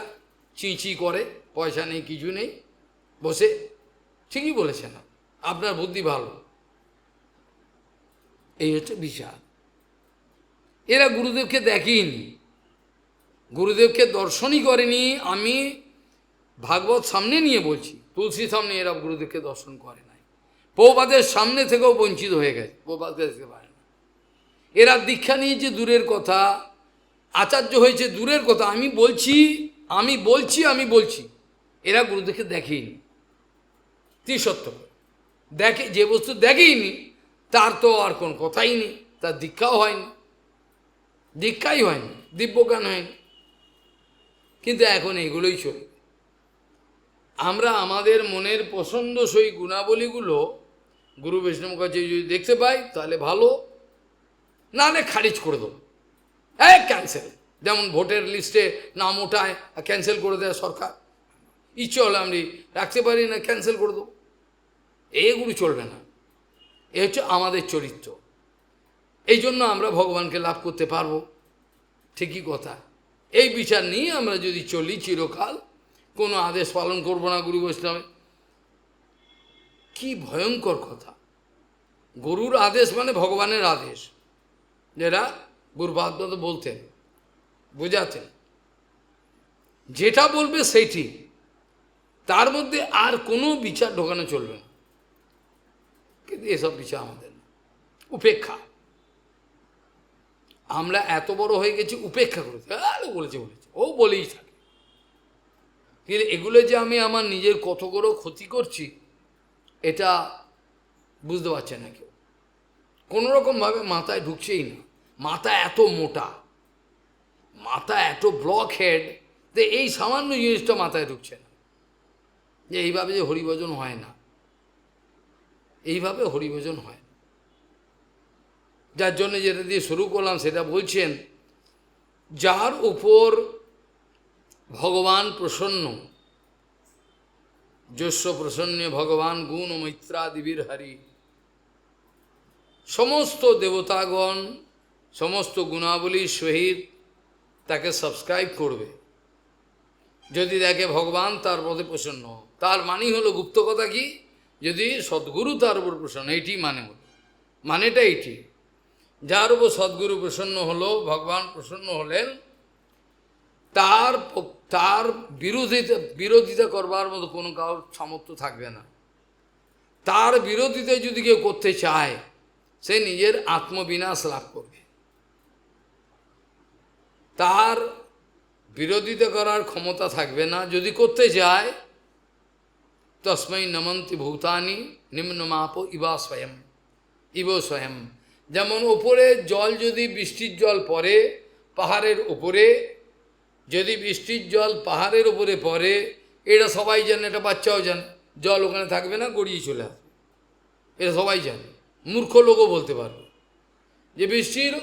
A: চি করে, পয়সা নেই, কিছু নেই, বসে, ঠিকই বলেছেন, আপনার বুদ্ধি ভালো। এই হচ্ছে বিষয়। এরা গুরুদেবকে দেখেনি, গুরুদেবকে দর্শনই করেনি। আমি ভাগবত সামনে নিয়ে বলছি, তুলসী সামনে এরা গুরুদেবকে দর্শন করে নাই, প্রভুপাদের সামনে থেকেও বঞ্চিত হয়ে গেছে, প্রভুপাদকে দেখতে পারে না। এরা দীক্ষা নিয়েছে দূরের কথা, আচার্য হয়েছে দূরের কথা, আমি বলছি এরা গুরুদেবকে দেখেইনি। সত্য দেখে, যে বস্তু দেখেইনি তার তো আর কোন কথাই নেই, তার দীক্ষাও হয়নি, দীক্ষাই হয়নি, দিব্যজ্ঞান হয়নি। কিন্তু এখন এগুলোই চলবে। আমরা আমাদের মনের পছন্দসই গুণাবলীগুলো গুরু বৈষ্ণব কাছে যদি দেখতে পাই তাহলে ভালো, নাহলে খারিজ করে দেবো, ক্যান্সেল। যেমন ভোটের লিস্টে নাম ওঠায় ক্যান্সেল করে দেয় সরকার, ইচ্ছে হলে আমি রাখতে পারি না, ক্যান্সেল করে দেবো, এগুলো চলবে না। এ হচ্ছে আমাদের চরিত্র। এই জন্য আমরা ভগবানকে লাভ করতে পারবো, ঠিকই কথা। এই বিচার নিয়ে আমরা যদি চলি চিরকাল, কোনো আদেশ পালন করব না গুরু বৈষ্ণবে, কি ভয়ঙ্কর কথা। গুরুর আদেশ মানে ভগবানের আদেশ, যেটা গুরুপাদ বলতেন, বোঝাতেন, যেটা বলবে সেইটি, তার মধ্যে আর কোনো বিচার ঢোকানো চলবে না। কিন্তু এসব বিচার আমাদের না, উপেক্ষা। আমরা এত বড় হয়ে গেছি উপেক্ষা করেছি, আরে বলেছে ও বলেই থাকে। কিন্তু এগুলো যে আমি আমার নিজের কত বড় ক্ষতি করছি এটা বুঝতে পারছে না কেউ, কোনোরকমভাবে মাথায় ঢুকছেই না। মাথা এত মোটা, মাথা এত ব্লক হেড, যে এই সামান্য জিনিসটা মাথায় ঢুকছে না, যে এইভাবে যে হরিভজন হয় না, এইভাবে হরিভজন হয় না। যার জন্য যেটা দিয়ে শুরু করলাম সেটা বলছেন, যার উপর ভগবান প্রসন্ন, যস্য প্রসন্ন ভগবান গুণ মৈত্রাদিবীর হরি। সমস্ত দেবতাগণ সমস্ত গুণাবলীর সহিত তাকে সাবস্ক্রাইব করবে যদি দেখে ভগবান তার পথে প্রসন্ন। তার মানেই হলো গুপ্ত কথা কি, যদি সদ্গুরু তার উপর প্রসন্ন, এইটি মানে হলো, মানেটা এইটি। যার উপর সদ্গুরু প্রসন্ন হলো, ভগবান প্রসন্ন হলেন, তার তার বিরোধিতা করবার মতো কোনো কারোর সামর্থ্য থাকবে না। তার বিরোধিতা যদি কেউ করতে চায়, সে নিজের আত্মবিনাশ লাভ করবে। তার বিরোধিতা করার ক্ষমতা থাকবে না। যদি করতে যায়, তস্মৈ নমন্তি ভূতানি নিম্নমাপ ইবা স্বয়ং, ইব স্বয়ং। যেমন ওপরে জল, যদি বৃষ্টির জল পড়ে পাহাড়ের উপরে, যদি বৃষ্টির জল পাহাড়ের উপরে পড়ে, এটা সবাই জানে, এটা বাচ্চাও জানে, জল ওখানে থাকবে না, গড়িয়ে চলে আসবে, এটা সবাই জানে। মূর্খ লোকও বলতে পারবে যে বৃষ্টির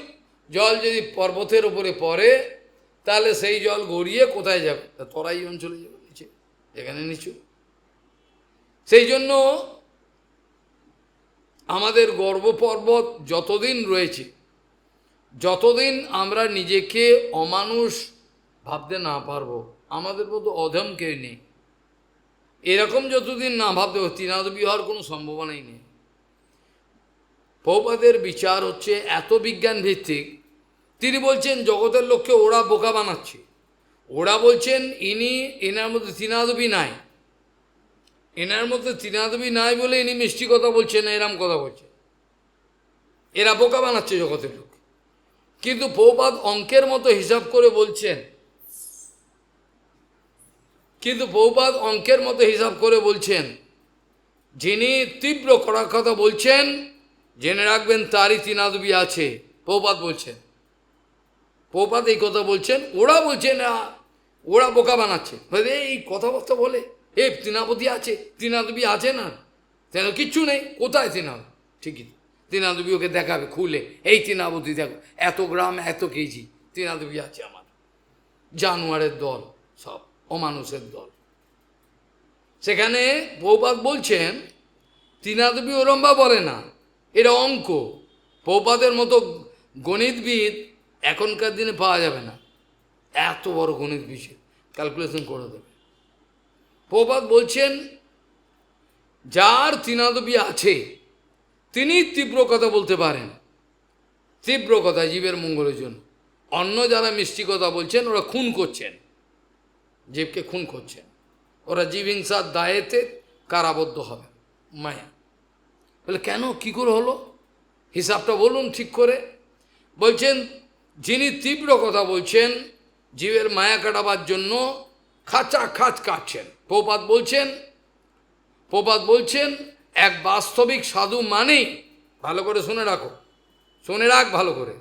A: জল যদি পর্বতের উপরে পড়ে, তাহলে সেই জল গড়িয়ে কোথায় যাবে, তরাই অঞ্চলে যাবে, নিচে, এখানে নিচু। সেই জন্য আমাদের গর্ব পর্বত যতদিন রয়েছে, যতদিন আমরা নিজেকে অমানুষ ভাবতে না পারবো, আমাদের মতো অধম কেউ নেই, এরকম যতদিন না ভাবতে পারবো, তৃণাদবী হওয়ার কোনো সম্ভাবনাই নেই। প্রভুপাদের বিচার হচ্ছে এত বিজ্ঞান ভিত্তিক, তিনি বলছেন জগতের লোককে ওরা বোকা বানাচ্ছে। ওরা বলছেন এনার মধ্যে তৃণাদবী নাই, এনার মধ্যে তৃণাদবী নাই বলে ইনি মিষ্টি কথা বলছেন, এরম কথা বলছেন, এরা বোকা বানাচ্ছে জগতের লোক। কিন্তু প্রভুপাদ অঙ্কের মতো হিসাব করে বলছেন, যিনি তীব্র করার কথা বলছেন, জেনে রাখবেন তারই তৃণাদবী আছে। প্রভুপাদ বলছেন, প্রভুপাদ এই কথা বলছেন, ওরা বলছেন ওরা বোকা বানাচ্ছে, এই কথাবার্তা বলে এ তৃণাবতী আছে, তৃণাদবী আছে না, তেন কিচ্ছু নেই, কোথায় তৃণাবতী? ঠিকই, তৃণাদবী ওকে দেখাবে খুলে, এই তৃণাবতী দেখো, এত গ্রাম এত কেজি তৃণাদবী আছে আমার। জানোয়ারের দল, সব অমানুষের দল। সেখানে প্রভুপাদ বলছেন তৃণাদবী ওরম্বা বলে না, এটা অঙ্ক। প্রভুপাদের মতো গণিতবিদ এখনকার দিনে পাওয়া যাবে না, এত বড় গণিতবিদ ক্যালকুলেশন করে দেবে। প্রভুপাদ বলছেন যার তৃণাদবী আছে তিনি তীব্র কথা বলতে পারেন, তীব্র কথা জীবের মঙ্গলের জন্য। অন্য যারা মিষ্টি কথা বলছেন, ওরা খুন করছেন, জীবকে খুন করছেন, ওরা জীব হিংসার দায়েতে কারাবদ্ধ হবে, মায়া। বলে কেন, কি করে হলো, হিসাবটা বলুন ঠিক করে। বলছেন যিনি তীব্র কথা বলছেন জীবের মায়া কাটাবার জন্য, খাঁচা খাঁচ কাটছেন। প্রভুপাদ বলছেন এক বাস্তবিক সাধু মানেই, ভালো করে শুনে রাখো, শুনে রাখ ভালো করে।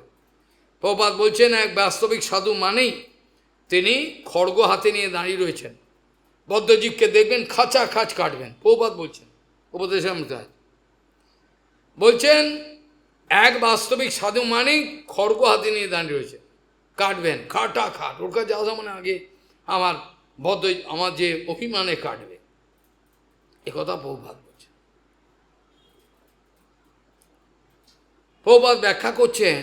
A: প্রভুপাদ বলছেন এক বাস্তবিক সাধু মানেই তিনি খড়গ হাতে নিয়ে দাঁড়িয়ে রয়েছেন, বদ্ধজীবকে দেখবেন খাঁচা খাঁচ কাটবেন। প্রভুপাদ বলছেন, উপদেশের মধ্যে বলছেন এক বাস্তবিক সাধু মানেই খড়গ হাতে নিয়ে দাঁড়িয়ে রয়েছে, কাটবেন, খাটা খাট, ওর কাছে আসা মানে আগে আমার যে অভিমানে কাটবে, একথা প্রভুপাদ বলছেন। প্রভুপাদ ব্যাখ্যা করছেন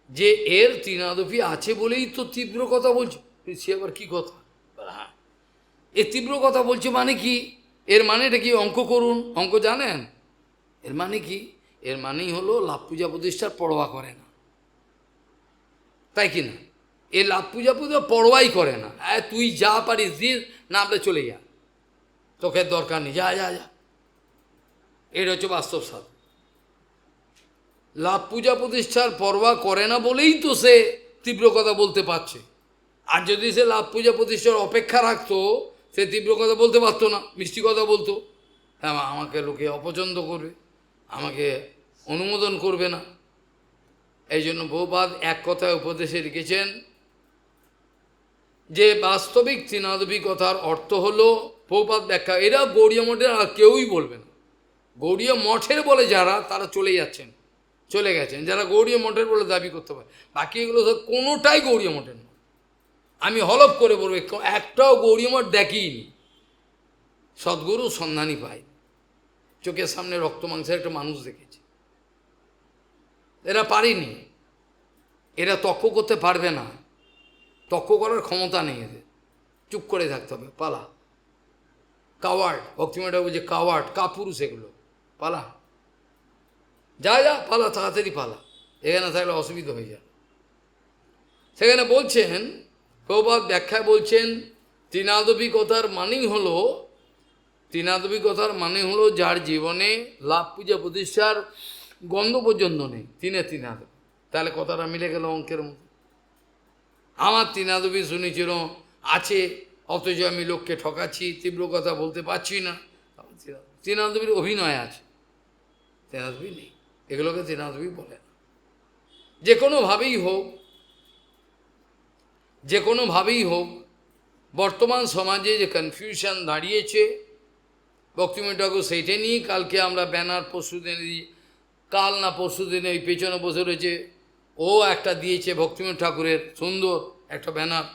A: যে এর তৃণাদপি আছে বলেই তো তীব্র কথা বলছে। সে আবার কি কথা, হ্যাঁ এ তীব্র কথা বলছে মানে কি, এর মানেটা কি, অঙ্ক করুন, অঙ্ক জানেন এর মানে কি? এর মানেই হলো লাভ পূজা প্রতিষ্ঠার পরোয়া করে না, তাই কি না? এ লাভ পূজা পরোয়াই করে না, তুই যা পারিস দিস, না আপনি চলে যা, তোকে দরকার নেই, যা যা যা। এটা হচ্ছে বাস্তব সাধু। লাভ পূজা প্রতিষ্ঠার পরোয়া করে না বলেই তো সে তীব্র কথা বলতে পারছে। আর যদি সে লাভ পূজা প্রতিষ্ঠার অপেক্ষা রাখতো, সে তীব্র কথা বলতে পারতো না, মিষ্টি কথা বলতো, হ্যাঁ আমাকে লোকে অপছন্দ করবে, আমাকে অনুমোদন করবে না। এই জন্য প্রভুপাদ এক কথায় উপদেশে লিখেছেন যে বাস্তবিক তৃণাদবী কথার অর্থ হলো, প্রভুপাদ ব্যাখ্যা, এরা গৌড়ীয় মঠের আর কেউই বলবে না। গৌড়ীয় মঠের বলে যারা, তারা চলে গেছেন, যারা গৌড়ীয় মঠের বলে দাবি করতে পারে, বাকি এগুলো সব কোনোটাই গৌড়ীয় মঠের নয়। আমি হলফ করে বলবো একটাও গৌরী মঠ দেখিনি, সদ্গুরু সন্ধানই পাই, চোখের সামনে রক্ত মাংসের একটা মানুষ দেখেছি। এরা পারেনি, এরা তর্ক করতে পারবে না, তর্ক করার ক্ষমতা নেই এদের, চুপ করে থাকতে হবে, পালা। কাওয়ার্ড, ভক্তিময় ঠাকুর যে কাওয়ার্ড, কাপুরুষ এগুলো, পালা, যা যা পালা, তাড়াতাড়ি পালা, এখানে থাকলে অসুবিধা হয়ে যায়। সেখানে বলছেন, প্রভুপাদ ব্যাখ্যায় বলছেন, ত্রিনাদবিকতার মানেই হলো, ত্রিনাদবিকতার মানে হলো যার জীবনে লাভ পূজা প্রতিষ্ঠার গন্ধ পর্যন্ত নেই, ত্রিনাদ। তাহলে কথাটা মিলে গেল অঙ্কের মতো। আমার ত্রিনাদবি শুনেছিল আছে, অথচ আমি লোককে ঠকাচ্ছি, তীব্র কথা বলতে পারছি না, ত্রিনাদবির অভিনয় আছে, ত্রিনাদবি নেই, এগুলোকে ত্রিনাদবি বলে না। যে কোনোভাবেই হোক, যে কোনোভাবেই হোক, বর্তমান সমাজে যে কনফিউশন দাঁড়িয়েছে, ভক্তিময় ঠাকুর সেইটা নিয়েই কালকে আমরা ব্যানার পরশু দিনে, কাল না পরশু দিনে ওই পেছনে বসে রয়েছে, ও একটা দিয়েছে ভক্তিময় ঠাকুরের সুন্দর একটা ব্যানার,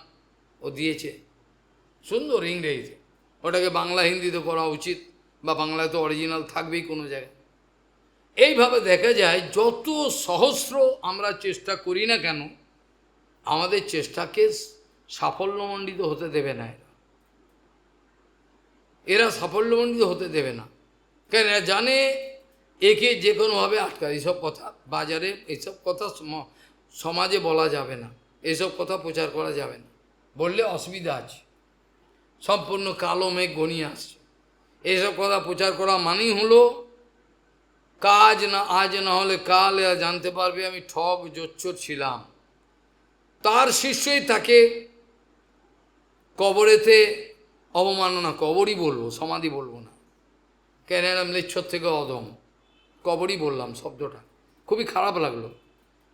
A: ও দিয়েছে সুন্দর ইংরেজিতে, ওটাকে বাংলা হিন্দিতে করা উচিত, বা বাংলায় তো অরিজিনাল থাকবেই কোনো জায়গায়। এইভাবে দেখা যায় যত সহস্র আমরা চেষ্টা করি না কেন, আমাদের চেষ্টাকে সাফল্যমণ্ডিত হতে দেবে না এরা সাফল্যমণ্ডিত হতে দেবে না। কেন? এরা জানে একে যে কোনোভাবে আটকায়। এইসব কথা বাজারে, এইসব কথা সমাজে বলা যাবে না, এইসব কথা প্রচার করা যাবে না, বললে অসুবিধা আছে, সম্পূর্ণ কালো মেঘ ঘনিয়ে আসছে। এইসব কথা প্রচার করা মানেই হলো কাজ না, আজ না হলে কাল এরা জানতে পারবে আমি ঠক জোচ্চর ছিলাম। তার শিষ্যই তাকে কবরেতে অবমাননা, কবরই বলবো, সমাধি বলবো না, কেন এরা ম্লেচ্ছর থেকে অদম, কবরই বললাম শব্দটা, খুবই খারাপ লাগলো,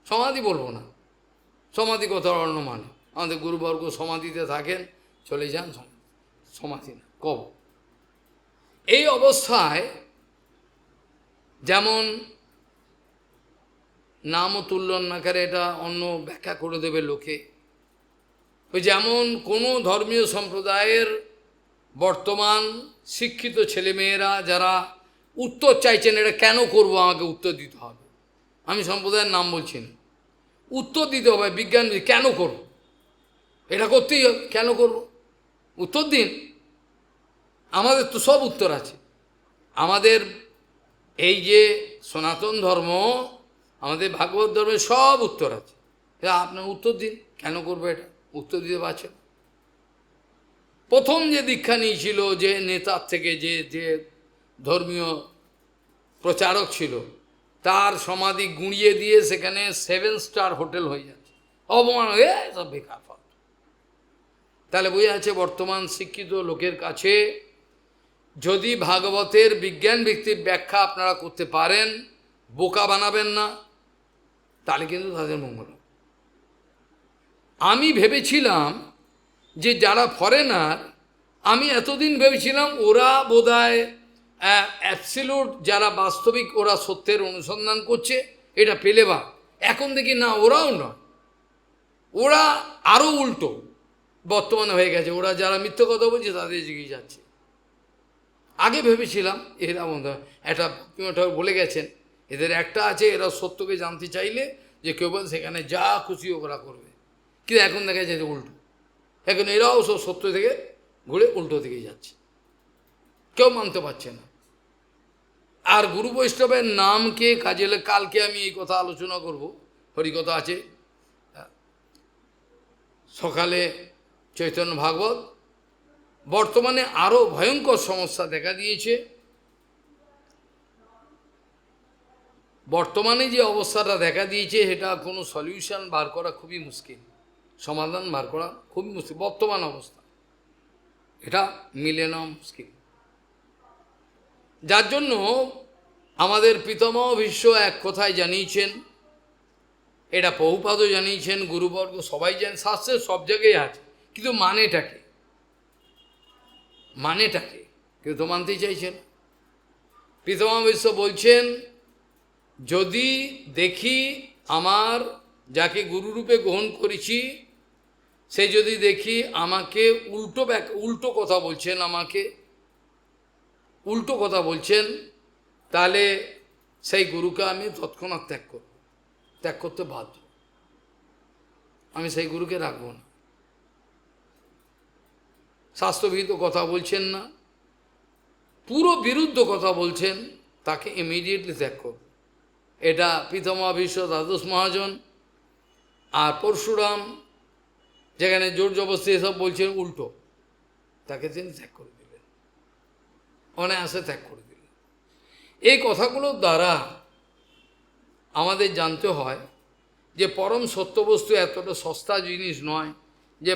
A: সমাধি বলবো না, সমাধি কথার অন্য মানে। আমাদের গুরুবর্গ সমাধিতে থাকেন, চলে যান, সমাধি না, কবর। এই অবস্থায় যেমন নামও তুল্যন নাকারে, এটা অন্য ব্যাখ্যা করে দেবে লোকে, ওই যেমন কোনো ধর্মীয় সম্প্রদায়ের বর্তমান শিক্ষিত ছেলেমেয়েরা যারা উত্তর চাইছেন, এটা কেন করব, আমাকে উত্তর দিতে হবে, আমি সম্প্রদায়ের নাম বলছি না, উত্তর দিতে হবে, বিজ্ঞান কেন করব, এটা করতেই হবে, কেন করব, উত্তর দিন। আমাদের তো সব উত্তর আছে, আমাদের এই যে সনাতন ধর্ম, আমাদের ভাগবত ধর্মের সব উত্তর আছে, আপনার উত্তর দিন, কেন করবো এটা, উত্তর দিতে পারছেন। প্রথম যে দীক্ষা নিয়েছিল যে নেতার থেকে, যে ধর্মীয় প্রচারক ছিল, তার সমাধি গুঁড়িয়ে দিয়ে সেখানে 7 স্টার হোটেল হয়ে যাচ্ছে, অপমান হয়ে সব বেকার ফল। তাহলে বোঝা যাচ্ছে বর্তমান শিক্ষিত লোকের কাছে যদি ভাগবতের বিজ্ঞান ভিত্তিক ব্যাখ্যা আপনারা করতে পারেন, বোকা বানাবেন না, তাহলে কিন্তু তাদের মঙ্গল। আমি ভেবেছিলাম যে যারা ফরেনার, আমি এতদিন ভেবেছিলাম ওরা বোধহয় অ্যাবসলিউট, যারা বাস্তবিক ওরা সত্যের অনুসন্ধান করছে, এটা পেলে বা, এখন দেখি না, ওরাও নয়, ওরা আরও উল্টো বর্তমানে হয়ে গেছে, ওরা যারা মিথ্যে কথা বলছে তাদের এগিয়ে যাচ্ছে। আগে ভেবেছিলাম এরা একটা ঠাকুর বলে গেছেন, এদের একটা আছে, এরা সত্যকে জানতে চাইলে যে কেবল সেখানে যা খুশি ওরা করবে, কিন্তু এখন দেখা যায় যে উল্টো, এখন এরাও সব সত্য থেকে ঘুরে উল্টো দিকে যাচ্ছে, কেউ মানতে পারছে না। আর গুরু বৈষ্ণবের নামকে কাজে, কালকে আমি এই কথা আলোচনা করব, হরিকথা আছে সকালে চৈতন্য ভাগবত। বর্তমানে আরও ভয়ঙ্কর সমস্যা দেখা দিয়েছে, বর্তমানে যে অবস্থাটা দেখা দিয়েছে, এটা কোনো সলিউশন বার করা খুবই মুশকিল, সমাধান বার করা খুবই মুশকিল, বর্তমান অবস্থা এটা মিলে নেওয়া মুশকিল। যার জন্য আমাদের পিতামহ ভীষ্ম এক কথায় জানিয়েছেন, এটা প্রভুপাদও জানিয়েছেন, গুরুবর্গ সবাই জানেন, শাস্ত্রে সব জায়গায় আছে, কিন্তু মানেটাকে কেউ তো মানতেই চাইছেন। পিতামহ ভীষ্ম বলছেন, যদি দেখি আমার যাকে গুরুরূপে গ্রহণ করেছি সে যদি দেখি আমাকে উল্টো কথা বলছেন, আমাকে উল্টো কথা বলছেন, তাহলে সেই গুরুকে আমি তৎক্ষণাৎ ত্যাগ করতে বাধ্য। আমি সেই গুরুকে রাখবো না। শাস্ত্রবিহিত কথা বলছেন না, পুরো বিরুদ্ধ কথা বলছেন, তাকে ইমিডিয়েটলি ত্যাগ করব। এটা পিতামহ ভীষ্ম দ্বাদশ মহাজন আর পরশুরাম যেখানে জোর জবরদস্তি এসব বলছেন উল্টো, তাকে তিনি ত্যাগ করে দিলেন, অনায়াসে ত্যাগ করে দিলেন। এই কথাগুলোর দ্বারা আমাদের জানতে হয় যে পরম সত্য বস্তু এতটা সস্তা জিনিস নয় যে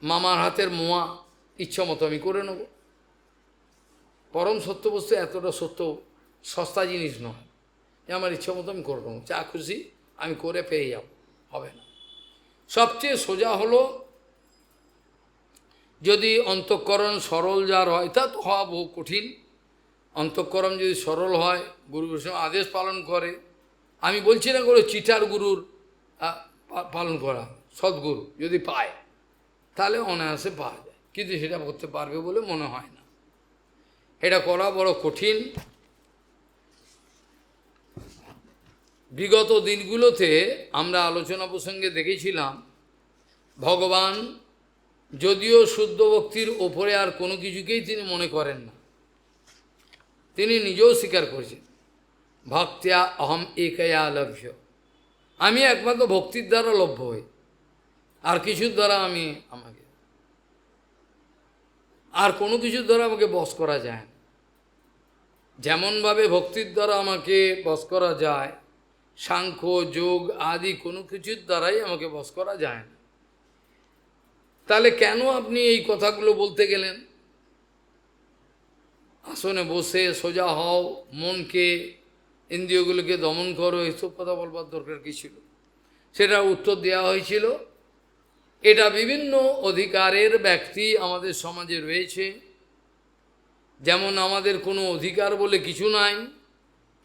A: মামার হাতের মোয়া ইচ্ছা মতো আমি করে নেব। পরম সত্য বস্তু এতটা সস্তা জিনিস নয় যে আমার ইচ্ছা মতো আমি করে নেব, যা খুশি আমি করে পেয়ে যাব, হবে না। সবচেয়ে সোজা হলো যদি অন্তঃকরণ সরল যার হয়, তা তো হওয়া বহু কঠিন। অন্তঃকরণ যদি সরল হয়, গুরু বৈষ্ণব আদেশ পালন করে, আমি বলছি না করে চিটার গুরুর পালন করা, সদ্গুরু যদি পায় তাহলে অনায়াসে পাওয়া যায়, কিন্তু সেটা করতে পারবে বলে মনে হয় না। এটা করা বড় কঠিন। বিগত দিনগুলোতে আমরা আলোচনা প্রসঙ্গে দেখেছিলাম, ভগবান যদিও শুদ্ধ ভক্তির ওপরে আর কোনো কিছুকেই তিনি মনে করেন না, তিনি নিজেও স্বীকার করেছেন, ভক্ত্যা অহম একয়া লভ্য, আমি একমাত্র ভক্তির দ্বারা লভ্য হই, আর কিছুর দ্বারা আমাকে আর কোনো কিছুর দ্বারা আমাকে বশ করা যায় না। যেমনভাবে ভক্তির দ্বারা আমাকে বশ করা যায়, সাংখ্য যোগ আদি কোনো কিছুর দ্বারাই আমাকে বশ করা যায় না। তাহলে কেন আপনি এই কথাগুলো বলতে গেলেন? আসনে বসে সোজা হও, মনকে ইন্দ্রিয়গুলোকে দমন করো, এইসব কথা বলবার দরকার কী ছিল? সেটা উত্তর দেওয়া হয়েছিল, এটা বিভিন্ন অধিকারের ব্যক্তি আমাদের সমাজে রয়েছে। যেমন আমাদের কোনো অধিকার বলে কিছু নাই,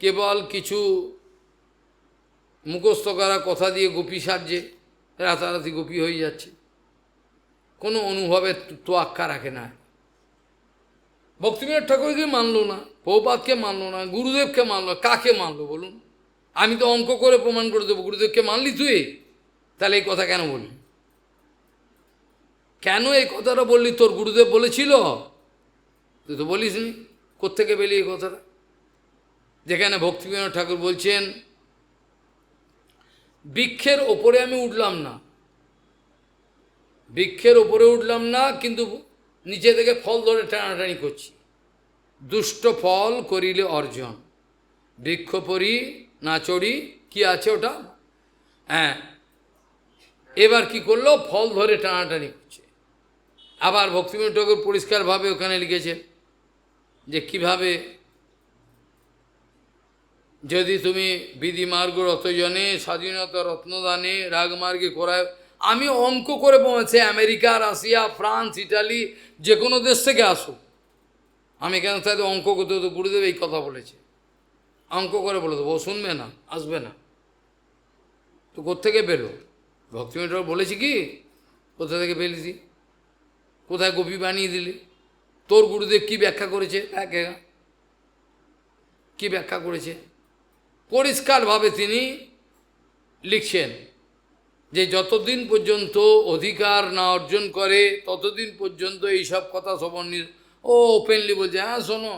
A: কেবল কিছু মুখস্থ করা কথা দিয়ে গোপী সাজছে, রাতারাতি গোপী হয়ে যাচ্ছে, কোনো অনুভবের তোয়াক্কা রাখে না। ভক্তিবিনোদ ঠাকুরকে মানলো না, প্রভুপাদকে মানলো না, গুরুদেবকে মানলো, কাকে মানলো বলুন? আমি তো অঙ্ক করে প্রমাণ করে দেবো গুরুদেবকে মানলি তুই, তাহলে এই কথা কেন বললি? কেন এই কথাটা বললি? তোর গুরুদেব বলেছিল? তুই তো বলিস নি, কোত্থেকে পেলি এই কথাটা? যেখানে ভক্তিবিনোদ ঠাকুর বলছেন, বৃক্ষের ওপরে আমি উঠলাম না, বৃক্ষের ওপরে উঠলাম না, কিন্তু নিচে থেকে ফল ধরে টানাটানি করছি, দুষ্ট ফল করিলে অর্জন, বৃক্ষ পরি না চড়ি, কি আছে ওটা? হ্যাঁ, এবার কি করলো? ফল ধরে টানাটানি করছে। আবার ভক্তিবিনোদ ঠাকুর পরিষ্কারভাবে ওখানে লিখেছে যে কিভাবে যদি তুমি বিধিমার্গ রতজনে স্বাধীনতা রত্নদানে রাগমার্গে করায়, আমি অঙ্ক করে পৌঁছে আমেরিকা, রাশিয়া, ফ্রান্স, ইটালি, যে কোনো দেশ থেকে আসুক, আমি কেন তাদের অঙ্ক করতে হতো? গুরুদেব এই কথা বলেছে, অঙ্ক করে বলে দেবো, ও শুনবে না, আসবে না। তো কোত্থেকে পেলো? ভক্তিবিনোদ ঠাকুর বলেছি কি? কোথা থেকে পেলিছি? কোথায় গোপী বানিয়ে দিলি? তোর গুরুদেব কি ব্যাখ্যা করেছে? কি ব্যাখ্যা করেছে? পরিষ্কারভাবে তিনি লিখছেন যে যতদিন পর্যন্ত অধিকার না অর্জন করে ততদিন পর্যন্ত এইসব কথা শ্রবণ। ও ওপেনলি বলছে, হ্যাঁ শোনো,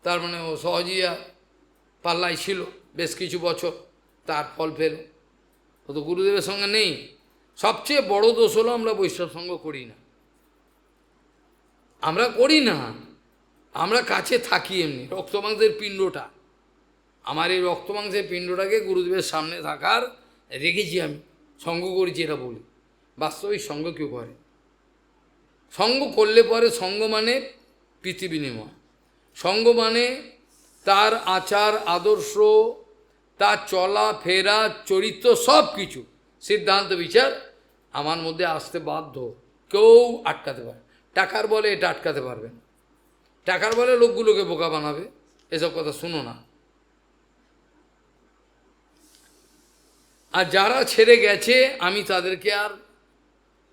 A: তার মানে ও সহজেই পাল্লায় ছিল বেশ কিছু বছর, তার ফল পেল। ও তো গুরুদেবের সঙ্গে নেই। সবচেয়ে বড় দোষ হলো আমরা বৈষ্ণব সঙ্গ করি না, আমরা কাছে থাকি এমনি। রক্তমাংসের পিণ্ডটা, আমার এই রক্তমাংসের পিণ্ডটাকে গুরুদেবের সামনে থাকার রেখেছি, আমি সঙ্গ করেছি এটা বলি। বাস্তবিক সঙ্গ কেউ করে? সঙ্গ করলে পরে সঙ্গ মানে প্রীতি বিনিময়, সঙ্গ মানে তার আচার আদর্শ, তার চলা ফেরা চরিত্র সব কিছু সিদ্ধান্ত বিচার আমার মধ্যে আসতে বাধ্য, কেউ আটকাতে পারে। টাকার বলে এটা আটকাতে পারবে না, টাকার বলে লোকগুলোকে বোকা বানাবে, এসব কথা শুনো না। আর যারা ছেড়ে গেছে আমি তাদেরকে আর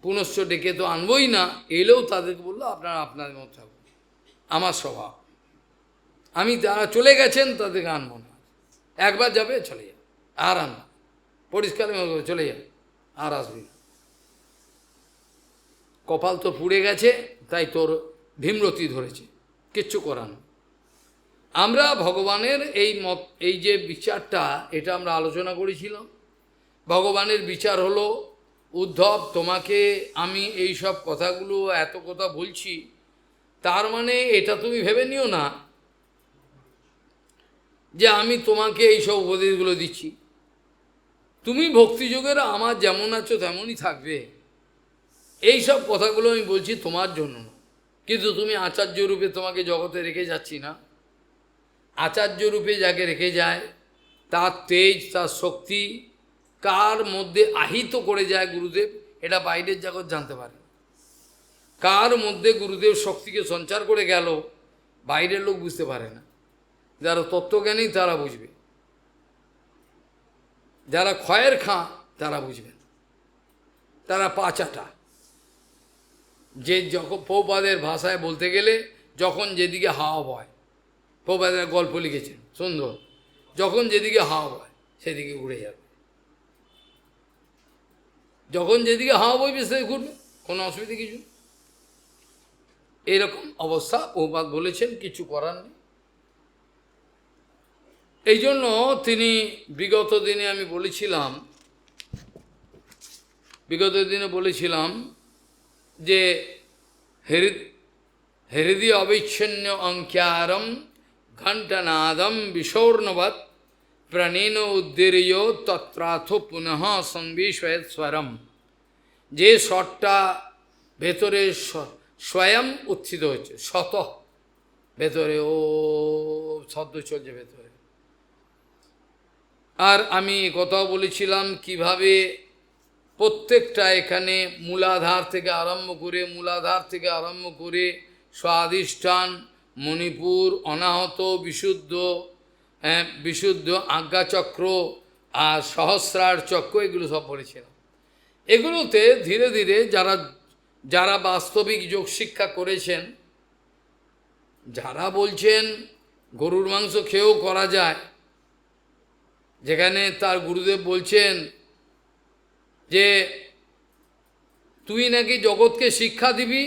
A: পুনশ্চ ডেকে তো আনবই না, এলেও তাদেরকে বললো আপনারা আপনাদের মতো থাকুন, আমার স্বভাব। আমি যারা চলে গেছেন তাদেরকে আনবো না, একবার যাবে চলে যাবে, আর আন পরিষ্কার চলে যাবে, আর আসবি না। কপাল তো পুড়ে গেছে, তাই তোর ভীমরতি ধরেছে, কিচ্ছু করার না। আমরা ভগবানের এই মত, এই যে বিচারটা, এটা আমরা আলোচনা করেছিলাম। ভগবানের বিচার হলো, উদ্ধব তোমাকে আমি এই সব কথাগুলো এত কথা বলছি, তার মানে এটা তুমি ভেবে নিও না যে আমি তোমাকে এইসব উপদেশগুলো দিচ্ছি। তুমি ভক্তিযোগের আমার যেমন আছো তেমনই থাকবে, এই সব কথাগুলো আমি বলছি তোমার জন্য। কিন্তু তুমি আচার্য রূপে তোমাকে জগতে রেখে যাচ্ছি না। আচার্য রূপে যাকে রেখে যায়, তার তেজ, তার শক্তি কার মধ্যে আহিত করে যায় গুরুদেব, এটা বাইরের জগৎ জানতে পারে। কার মধ্যে গুরুদেব শক্তিকে সঞ্চার করে গেল, বাইরের লোক বুঝতে পারে না। যারা তত্ত্বজ্ঞানী তারা বুঝবে, যারা ক্ষয়ের খাঁ তারা বুঝবেন, তারা পাচাটা। যে যখন পৌপাদের ভাষায় বলতে গেলে, যখন যেদিকে হাওয়া বয়, পৌপাদের গল্প লিখেছেন সুন্দর, যখন যেদিকে হাওয়া বয় সেদিকে উড়ে যাবে, যখন যেদিকে হাওয়া বইবে সেদিকে ঘুরবে, কোনো অসুবিধা কিছু। এরকম অবস্থা পৌপাদ বলেছেন, কিছু করার নেই। এই জন্য তিনি বিগত দিনে আমি বলেছিলাম, বিগত দিনে বলেছিলাম যে হৃদি অবিচ্ছিন্ন অঙ্ক্যারম ঘণ্টনাদম বিশৌর্ণবৎ প্রাণীন উদ্দীর্য তত্রাথ পুনঃ সংবিশ্বরম। যে স্বরটা ভেতরে স্বয়ং উত্থিত হচ্ছে, শত ভেতরে ও শব্দ চলছে ভেতরে। আর আমি কথাও বলেছিলাম কিভাবে প্রত্যেকটা এখানে মূলাধার থেকে আরম্ভ করে স্বাধিষ্ঠান, মণিপুর, অনাহত, বিশুদ্ধ আজ্ঞাচক্র আর সহস্রার চক্র, এগুলো সব বলেছিলাম। এগুলোতে ধীরে ধীরে যারা বাস্তবিক যোগ শিক্ষা করেছেন, যারা বলছেন গরুর মাংস খেয়েও করা যায়, যেখানে তার গুরুদেব বলছেন যে তুই নাকি জগৎকে শিক্ষা দিবি,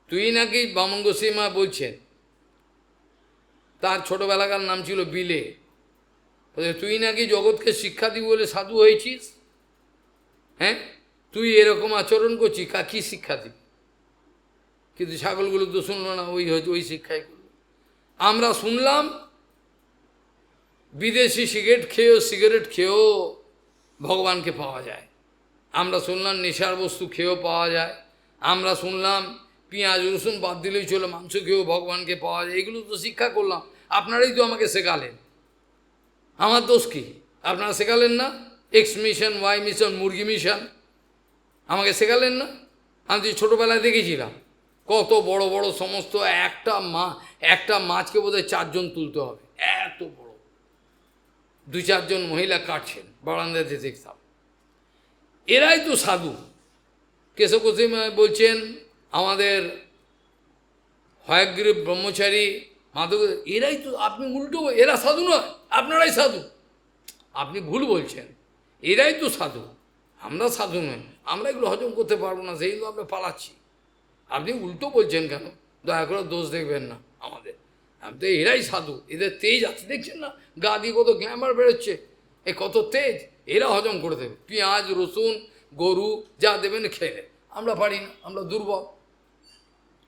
A: তুই নাকি বামন গোস্বামী বলছেন, তার ছোটবেলাকার নাম ছিল বিলে, তুই নাকি জগৎকে শিক্ষা দিবি বলে সাধু হয়েছিস, হ্যাঁ তুই এরকম আচরণ করছিস, কি শিক্ষা দিবি? কিন্তু ছাগলগুলো তো শুনলো না, ওই শিক্ষাই করলো। আমরা শুনলাম বিদেশি সিগারেট খেয়েও ভগবানকে পাওয়া যায়। আমরা শুনলাম নেশার বস্তু খেয়েও পাওয়া যায়। আমরা শুনলাম পেঁয়াজ রসুন বাদ দিলেই চলো, মাংস খেয়েও ভগবানকে পাওয়া যায়। এগুলো তো শিক্ষা করলাম, আপনারাই তো আমাকে শেখালেন, আমার দোষ কি? আপনারা শেখালেন না? এক্স মিশন, ওয়াই মিশন, মুরগি মিশন আমাকে শেখালেন না? আমি তো ছোটোবেলায় দেখেছিলাম কত বড় বড় সমস্ত, একটা মাছকে বোধহয় 4 জন তুলতে হবে, এত বড় 2-4 জন মহিলা কাটছেন, বারান্দাতে দেখতাম। এরাই তো সাধু। কেশব গোস্বামী বলছেন আমাদের হয়গ্রীব ব্রহ্মচারী, মাধব, এরাই তো, আপনি উল্টো, এরা সাধু নয়, আপনারাই সাধু। আপনি ভুল বলছেন, এরাই তো সাধু, আমরা সাধু নয়, আমরা এগুলো হজম করতে পারবো না, সেই জন্য আমরা পালাচ্ছি। আপনি উল্টো বলছেন কেন? দয়া করে দোষ দেখবেন না আমাদের, আমি তো এরাই সাধু, এদের তেজ আছে, দেখছেন না গা দিয়ে কত গ্ল্যামার বেরোচ্ছে, এ কত তেজ, এরা হজম করে দেবে। পেঁয়াজ রসুন গরু যা দেবেন খেয়ে, আমরা পারি না, আমরা দুর্বল।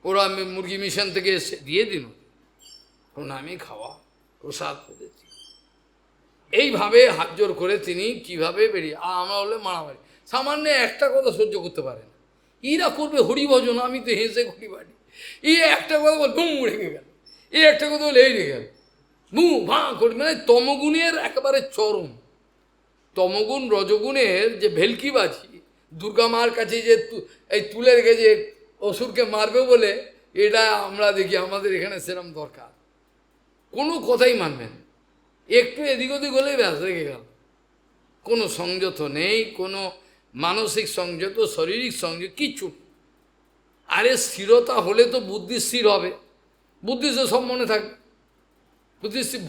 A: ওরা মুরগি মিশন থেকে এসে দিয়ে দিন, ওর নামে খাওয়া প্রসাদ পেয়েছি। এইভাবে হাত জোর করে তিনি কিভাবে বেরিয়ে, আমরা হলে মারামারি, সামান্য একটা কথা সহ্য করতে পারে না। এরা করবে হরিভজন, আমি তো হেসে ঘুরি বাড়ি, এই একটা কথা বল বুম রেখে গেল, এই একটা কথা বলে এই রেখে গেল, বু ভাঁ করি, মানে তমগুণের একেবারে চরম। তমগুণ রজগুণের যে ভেলকিবাজি, দুর্গা মার কাছে যে এই তুলে রেখে যে অসুরকে মারবে বলে, এটা আমরা দেখি আমাদের এখানে সেরম দরকার, কোনো কথাই মানবেন, একটু এদিক ওদিক হলেই ব্যাস রেখে গেল, কোনো সংযত নেই, কোনো মানসিক সংযত, শারীরিক সংযত, কিচ্ছু। আরে স্থিরতা হলে তো বুদ্ধি স্থির হবে, বুদ্ধি তো সব মনে থাকবে।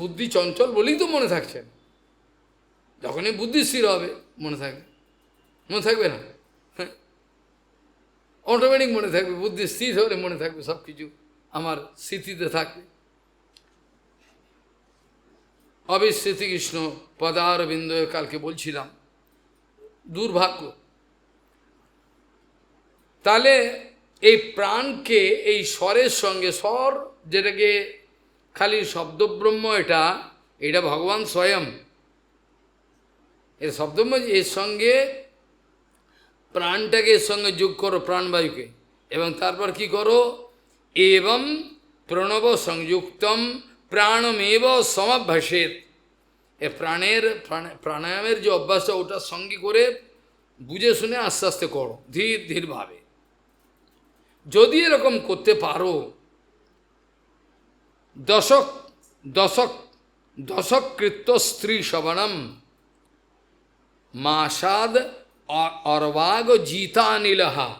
A: বুদ্ধি চঞ্চল বলেই তো মনে থাকছে না। যখনই বুদ্ধি স্থির হবে মনে থাকবে, মনে থাকবে না? হ্যাঁ, অটোমেটিক মনে থাকবে। বুদ্ধি স্থির হলে মনে থাকবে, সব কিছু আমার স্মৃতিতে থাকবে। অবিস্মৃতি কৃষ্ণ পদার বিন্দু, কালকে বলছিলাম, দুর্ভাগ্য। তাহলে এই প্রাণকে এই স্বরের সঙ্গে, স্বর যেটাকে খালি শব্দব্রহ্ম, এটা ভগবান স্বয়ং। এর শব্দব্রহ্ম, এর সঙ্গে প্রাণটাকে এর সঙ্গে যোগ করো, প্রাণবায়ুকে, এবং তারপর কি করো, এবং প্রণব সংযুক্তম প্রাণমেব সমাভ্যাসেত। এ প্রাণায়ামের যে অভ্যাসটা, ওটার সঙ্গে করে বুঝে শুনে আস্তে আস্তে করো, ধীর ধীরভাবে। যদি এরকম করতে পারো, দশকৃত্য স্ত্রী শবনম মাসাদ অর্বাগ জিতা নীলহা,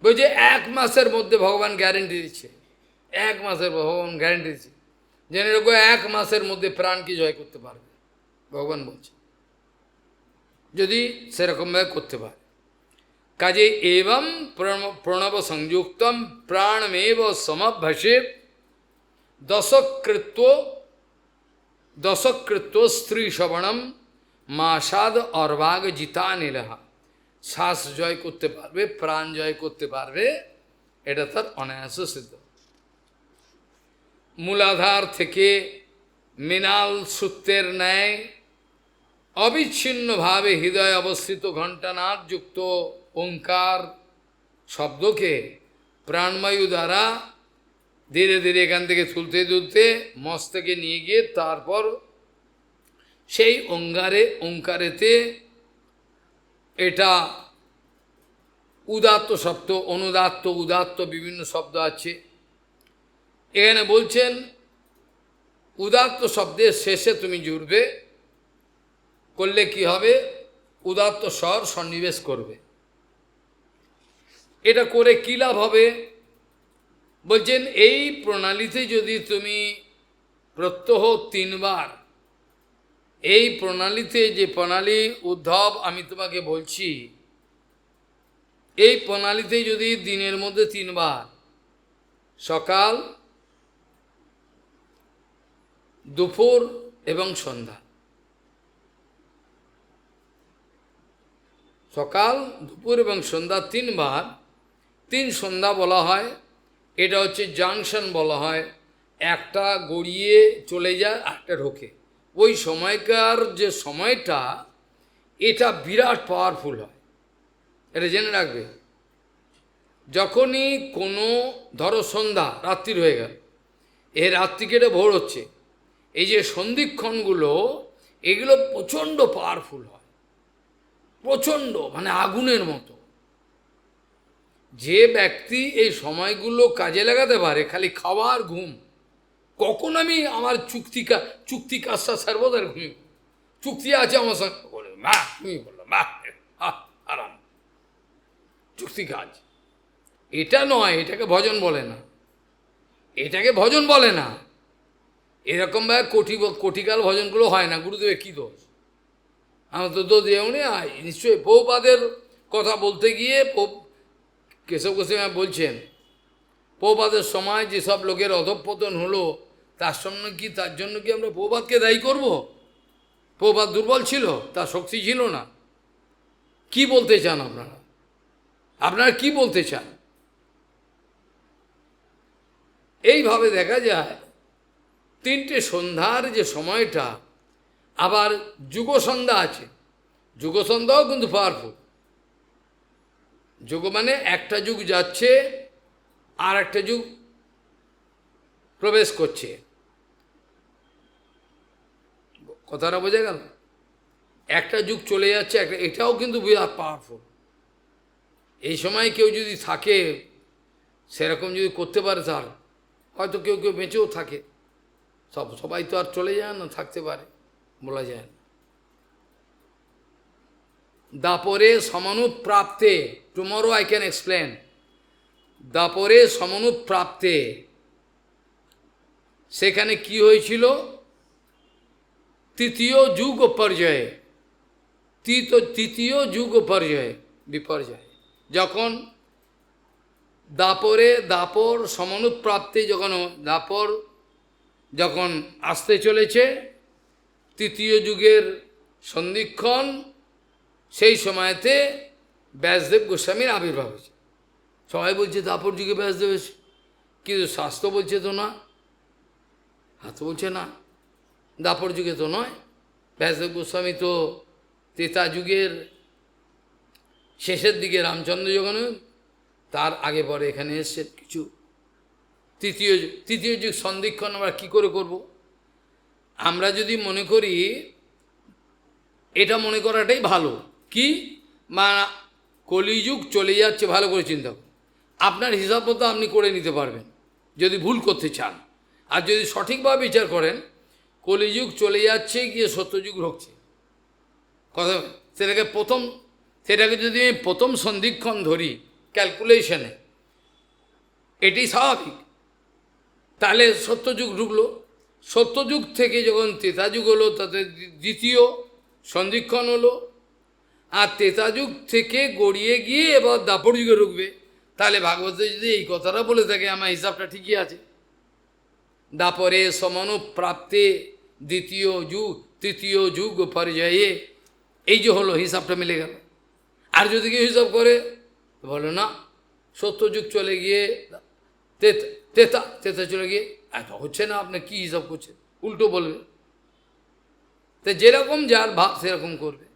A: বলছে 1 মাসের মধ্যে ভগবান গ্যারেন্টি দিচ্ছে, 1 মাসের ভগবান গ্যারেন্টি দিচ্ছে, জেনে রাখো 1 মাসের মধ্যে প্রাণকে জয় করতে পারবে, ভগবান বলছে, যদি সেরকমভাবে করতে পারে। কাজে এবং প্রণব সংযুক্তম প্রাণমেব সমাভ্যাসেত দশকৃত্য স্ত্রী শবনম মাসাদ অর্বাগ জিতা নীলহা। শ্বাস জয় করতে পারবে, প্রাণ জয় করতে পারবে, এটা তার অনায়াস সিদ্ধ। মূলাধার থেকে মৃণাল সূত্রের ন্যায় অবিচ্ছিন্নভাবে হৃদয়ে অবস্থিত ঘণ্টানাদ যুক্ত ওঙ্কার শব্দকে প্রাণবায়ু দ্বারা ধীরে ধীরে এখান থেকে তুলতে তুলতে মস্তকে নিয়ে গিয়ে তারপর সেই ওঙ্কারেতে এটা উদাত্ত শব্দ, অনুদাত্ত, উদাত্ত বিভিন্ন শব্দ আছে। এখানে বলছেন উদাত্ত শব্দের শেষে তুমি জুড়বে, করলে কি হবে, উদাত্ত স্বর সন্নিবেশ করবে। এটা করে কী লাভ হবে বলছেন, এই প্রণালীতে যদি তুমি প্রত্যহ 3 বার, এই প্রণালীতে, যে প্রণালী উদ্ধব আমি তোমাকে বলছি, এই প্রণালীতে যদি দিনের মধ্যে 3 বার, সকাল, দুপুর এবং সন্ধ্যা, সকাল দুপুর এবং সন্ধ্যা 3 বার, 3 সন্ধ্যা বলা হয়, এটা হচ্ছে জাংশন বলা হয়, একটা গড়িয়ে চলে যায়, একটা ঢোকে, ওই সময়কার যে সময়টা, এটা বিরাট পাওয়ারফুল হয়, এটা জেনে রাখবে। যখনই কোনো ধরো সন্ধ্যা, রাত্রির হয়ে গেল, এই রাত্রি কেটে ভোর হচ্ছে, এই যে সন্ধিক্ষণগুলো, এগুলো প্রচণ্ড পাওয়ারফুল হয়, প্রচণ্ড, মানে আগুনের মতো। যে ব্যক্তি এই সময়গুলো কাজে লাগাতে পারে, খালি খাওয়ার ঘুম, কখন আমি আমার চুক্তি কাজটা সর্বদার ঘুমিয়ে, চুক্তি আছে আমার সঙ্গে, বলে মা তুমি বললো মা, আরাম, চুক্তি কাজ, এটা নয়, এটাকে ভজন বলে না, এটাকে ভজন বলে না। এরকমভাবে কোটিকাল ভজনগুলো হয় না। গুরুদেবের কী দোষ? আমার তো দোষ যেমনি নিশ্চয়ই প্রভুপাদের কথা বলতে গিয়ে কেশব গোস্বামী বলছেন, প্রভুপাদের সময় যেসব লোকের অধঃপতন হলো, তার জন্য কি আমরা প্রভুপাদকে দায়ী করব? প্রভুপাদ দুর্বল ছিল, তার শক্তি ছিল না। কি বলতে চান আপনারা? আপনারা কি বলতে চান? এইভাবে দেখা যায় 3টে সন্ধ্যার যে সময়টা, আবার যুগ সন্ধ্যা আছে, যুগ সন্ধ্যাও কিন্তু পাওয়ারফুল। যুগ মানে একটা যুগ যাচ্ছে আর একটা যুগ প্রবেশ করছে, কথাটা বোঝা গেল? একটা যুগ চলে যাচ্ছে, এটাও কিন্তু বিরাট পাওয়ারফুল। এই সময় কেউ যদি থাকে, সেরকম যদি করতে পারে, তার হয়তো কেউ কেউ বেঁচেও থাকে, সবাই তো আর চলে যায় না, থাকতে পারে, বলা যায় না। দাপরে সমানুপ্রাপ্তে, টুমরো আই ক্যান এক্সপ্লেন, দাপরে সমানুপ্রাপ্তে সেখানে কি হয়েছিল, তৃতীয় যুগ পর্যায়ে, তৃতীয় যুগ পর্যায়ে বিপর্যয়, যখন দাপর সমানুপ্রাপ্তি দাপর যখন আসতে চলেছে, তৃতীয় যুগের সন্ধিক্ষণ, সেই সময়তে ব্যাসদেব গোস্বামীর আবির্ভাব হয়েছে। সবাই বলছে দাপর যুগে ব্যাসদেব এসে, কিন্তু শাস্ত্র বলছে তো না, হাত বলছে না, দাপর যুগে তো নয়, ব্যাসদেব গোস্বামী তো ত্রেতা যুগের শেষের দিকে রামচন্দ্র যখন, তার আগে পরে এখানে এসছে কিছু তৃতীয় যুগ সন্ধিক্ষণ আমরা কী করে করব? আমরা যদি মনে করি, এটা মনে করাটাই ভালো, কি মা কলিযুগ চলে যাচ্ছে, ভালো করে চিন্তা করুন, আপনার হিসাব মতো আপনি করে নিতে পারবেন যদি ভুল করতে চান, আর যদি সঠিকভাবে বিচার করেন, কলিযুগ চলে যাচ্ছে গিয়ে সত্যযুগ ঢুকছে, কথা সেটাকে যদি আমি প্রথম সন্ধিক্ষণ ধরি ক্যালকুলেশনে, এটি স্বাভাবিক, তাহলে সত্যযুগ ঢুকলো, সত্যযুগ থেকে যখন ত্রেতাযুগ হলো, তাতে দ্বিতীয় সন্ধিক্ষণ হলো, আর ত্রেতাযুগ থেকে গড়িয়ে গিয়ে এবার দাপর যুগে ঢুকবে, তাহলে ভাগবতে যদি এই কথাটা বলে থাকে, আমার হিসাবটা ঠিকই আছে, দাপরে সমানুপ্রাপ্তে তৃতীয় যুগ পর্যায়ে, এই যে হলো, হিসাবটা মিলে গেল। আর যদি কেউ হিসাব করে বলো না, সত্যযুগ চলে গিয়ে তেতা চলে গিয়ে এত হচ্ছে না, আপনি কি হিসাব করছেন, উল্টো বলবে, তো যেরকম যার ভাব সেরকম করবে।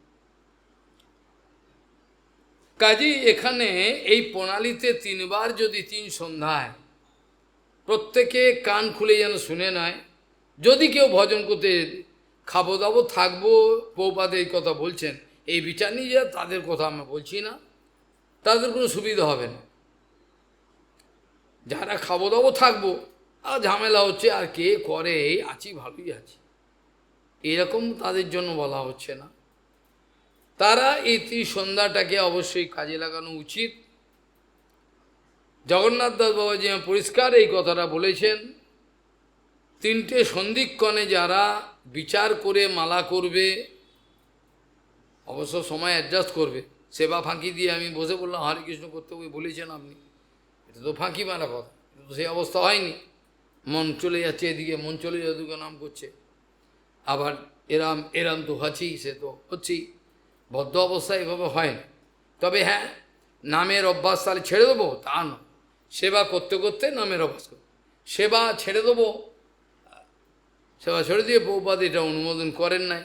A: কাজেই এখানে এই প্রণালীতে তিনবার যদি তিন সন্ধ্যায় প্রত্যেকে কান খুলে যেন শুনে নেয়, যদি কেউ ভজন করতে খাবো দাবো থাকবো, প্রভুপাদ এই কথা বলছেন, এই বিচার নিয়ে যা, তাদের কথা আমরা বলছি না, তাদের কোনো সুবিধা হবে না। যারা খাবো দাবো থাকবো, আর ঝামেলা হচ্ছে, আর কে করে, এই আছি ভালোই আছি, এরকম তাদের জন্য বলা হচ্ছে না। তারা এই সন্ধ্যাটাকে অবশ্যই কাজে লাগানো উচিত। জগন্নাথ দাস বাবাজি পরিষ্কার এই কথাটা বলেছেন, তিনটে সন্ধিক্ষণে যারা বিচার করে মালা করবে, অবশ্য সময় অ্যাডজাস্ট করবে, সেবা ফাঁকি দিয়ে আমি বসে বললাম হরে কৃষ্ণ করতে বলেছেন আপনি, এটা তো ফাঁকি মারা কথা, এটা তো সেই অবস্থা হয়নি, মন চলে যাচ্ছে এদিকে, মন চলে যাচ্ছে নাম করছে, আবার এরাম তো হচ্ছেই, সে তো হচ্ছেই, বদ্ধ অবস্থা এভাবে হয় না। তবে হ্যাঁ, নামের অভ্যাস তাহলে ছেড়ে দেবো তা না, সেবা করতে করতে নামের অভ্যাস করবো, সেবা ছেড়ে দেবো, সেবা ছেড়ে দিয়ে প্রভুপাদ এটা অনুমোদন করেন নাই।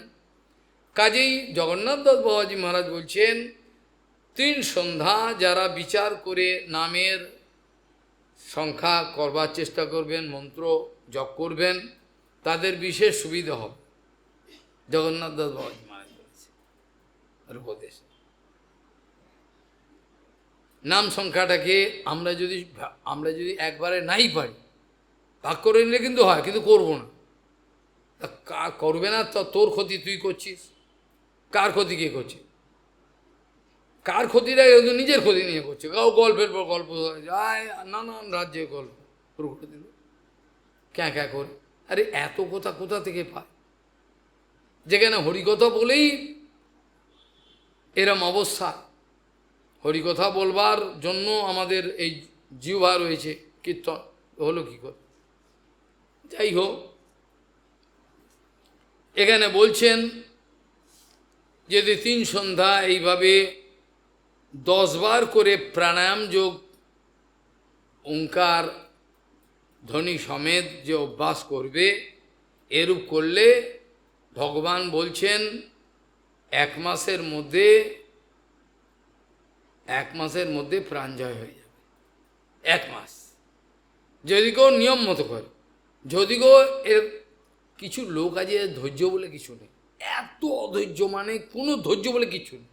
A: কাজেই জগন্নাথ দাস বাবাজি মহারাজ বলছেন, তিন সন্ধ্যা যারা বিচার করে নামের সংখ্যা করবার চেষ্টা করবেন, মন্ত্র জপ করবেন, তাদের বিশেষ সুবিধা হবে। জগন্নাথ দাস বাবাজি মহারাজ বলেছে উপদেশ। নাম সংখ্যাটাকে আমরা যদি একবারে নাই পারি, ভাগ করে নিলে কিন্তু হয়, কিন্তু করবো না, করবে না তো তোর ক্ষতি তুই করছিস, কার ক্ষতি কে করছে, কার ক্ষতিটা নিজের ক্ষতি নিয়ে করছে, গল্পের পর গল্প যায়, নানান রাজ্যে গল্প শুরু করে দিল, ক্যা করে, আরে এত কথা কোথা থেকে পায়, যেখানে হরিকথা বলেই এরম অবস্থা, হরিকথা বলবার জন্য আমাদের এই জিহ্বা রয়েছে, কীর্তন হলো কী করে। যাই হোক, এখানে বলছেন যদি তিন সন্ধ্যা এইভাবে 10 বার করে প্রাণায়াম যোগ ওঙ্কার ধ্বনি সমেত যে অভ্যাস করবে, এরূপ করলে ভগবান বলছেন 1 মাসের মধ্যে প্রাণ জয় হয়ে যাবে। 1 মাস যদি কেউ নিয়ম মতো করে, যদি কেউ এর কিছু লোক আছে ধৈর্য বলে কিছু নেই, এত অধৈর্য, মানে কোনো ধৈর্য বলে কিছু নেই,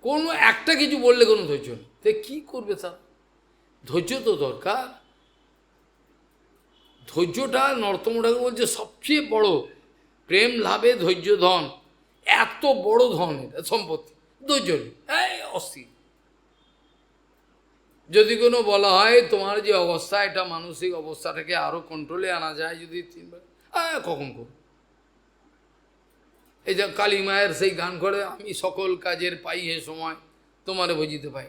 A: কোনো একটা কিছু বললে কোনো ধৈর্য নেই, তো কী করবে তার? ধৈর্য তো দরকার। ধৈর্যটা নরোত্তম ঠাকুর বলছে সবচেয়ে বড় প্রেম লাভে ধৈর্য ধন, এত বড় ধন এটা সম্পত্তি, দুজন এই অস্থির। যদি কোনো বলা হয় তোমার যে অবস্থা, এটা মানসিক অবস্থাটাকে আরো কন্ট্রোলে আনা যায় যদি 3 বার, কখন করব। এই যে কালী মায়ের সেই গান করে, আমি সকল কাজের পাই হে সময় তোমারে বুঝিতে পাই,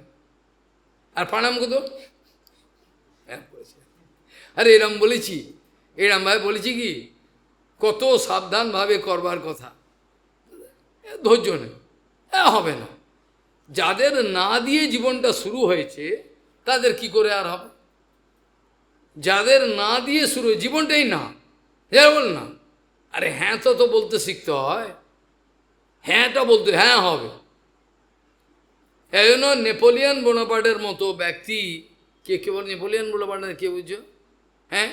A: আর প্রণাম করতো আরে এরম বলেছি, এরম ভাবে বলেছি কি, কত সাবধানভাবে করবার কথা, ধৈর্য নেই, হবে না। যাদের না দিয়ে জীবনটা শুরু হয়েছে তাদের কি করে আর হবে? যাদের না দিয়ে শুরু, জীবনটাই না, যারা বল না, আরে হ্যাঁ তো বলতে শিখতে হয়, হ্যাঁটা বলতে হ্যাঁ হবে। এই জন্য নেপোলিয়ান বোনাপার্টের মতো ব্যক্তি, কে বল নেপোলিয়ান বোনাপার্ট, কে বুঝছো? হ্যাঁ,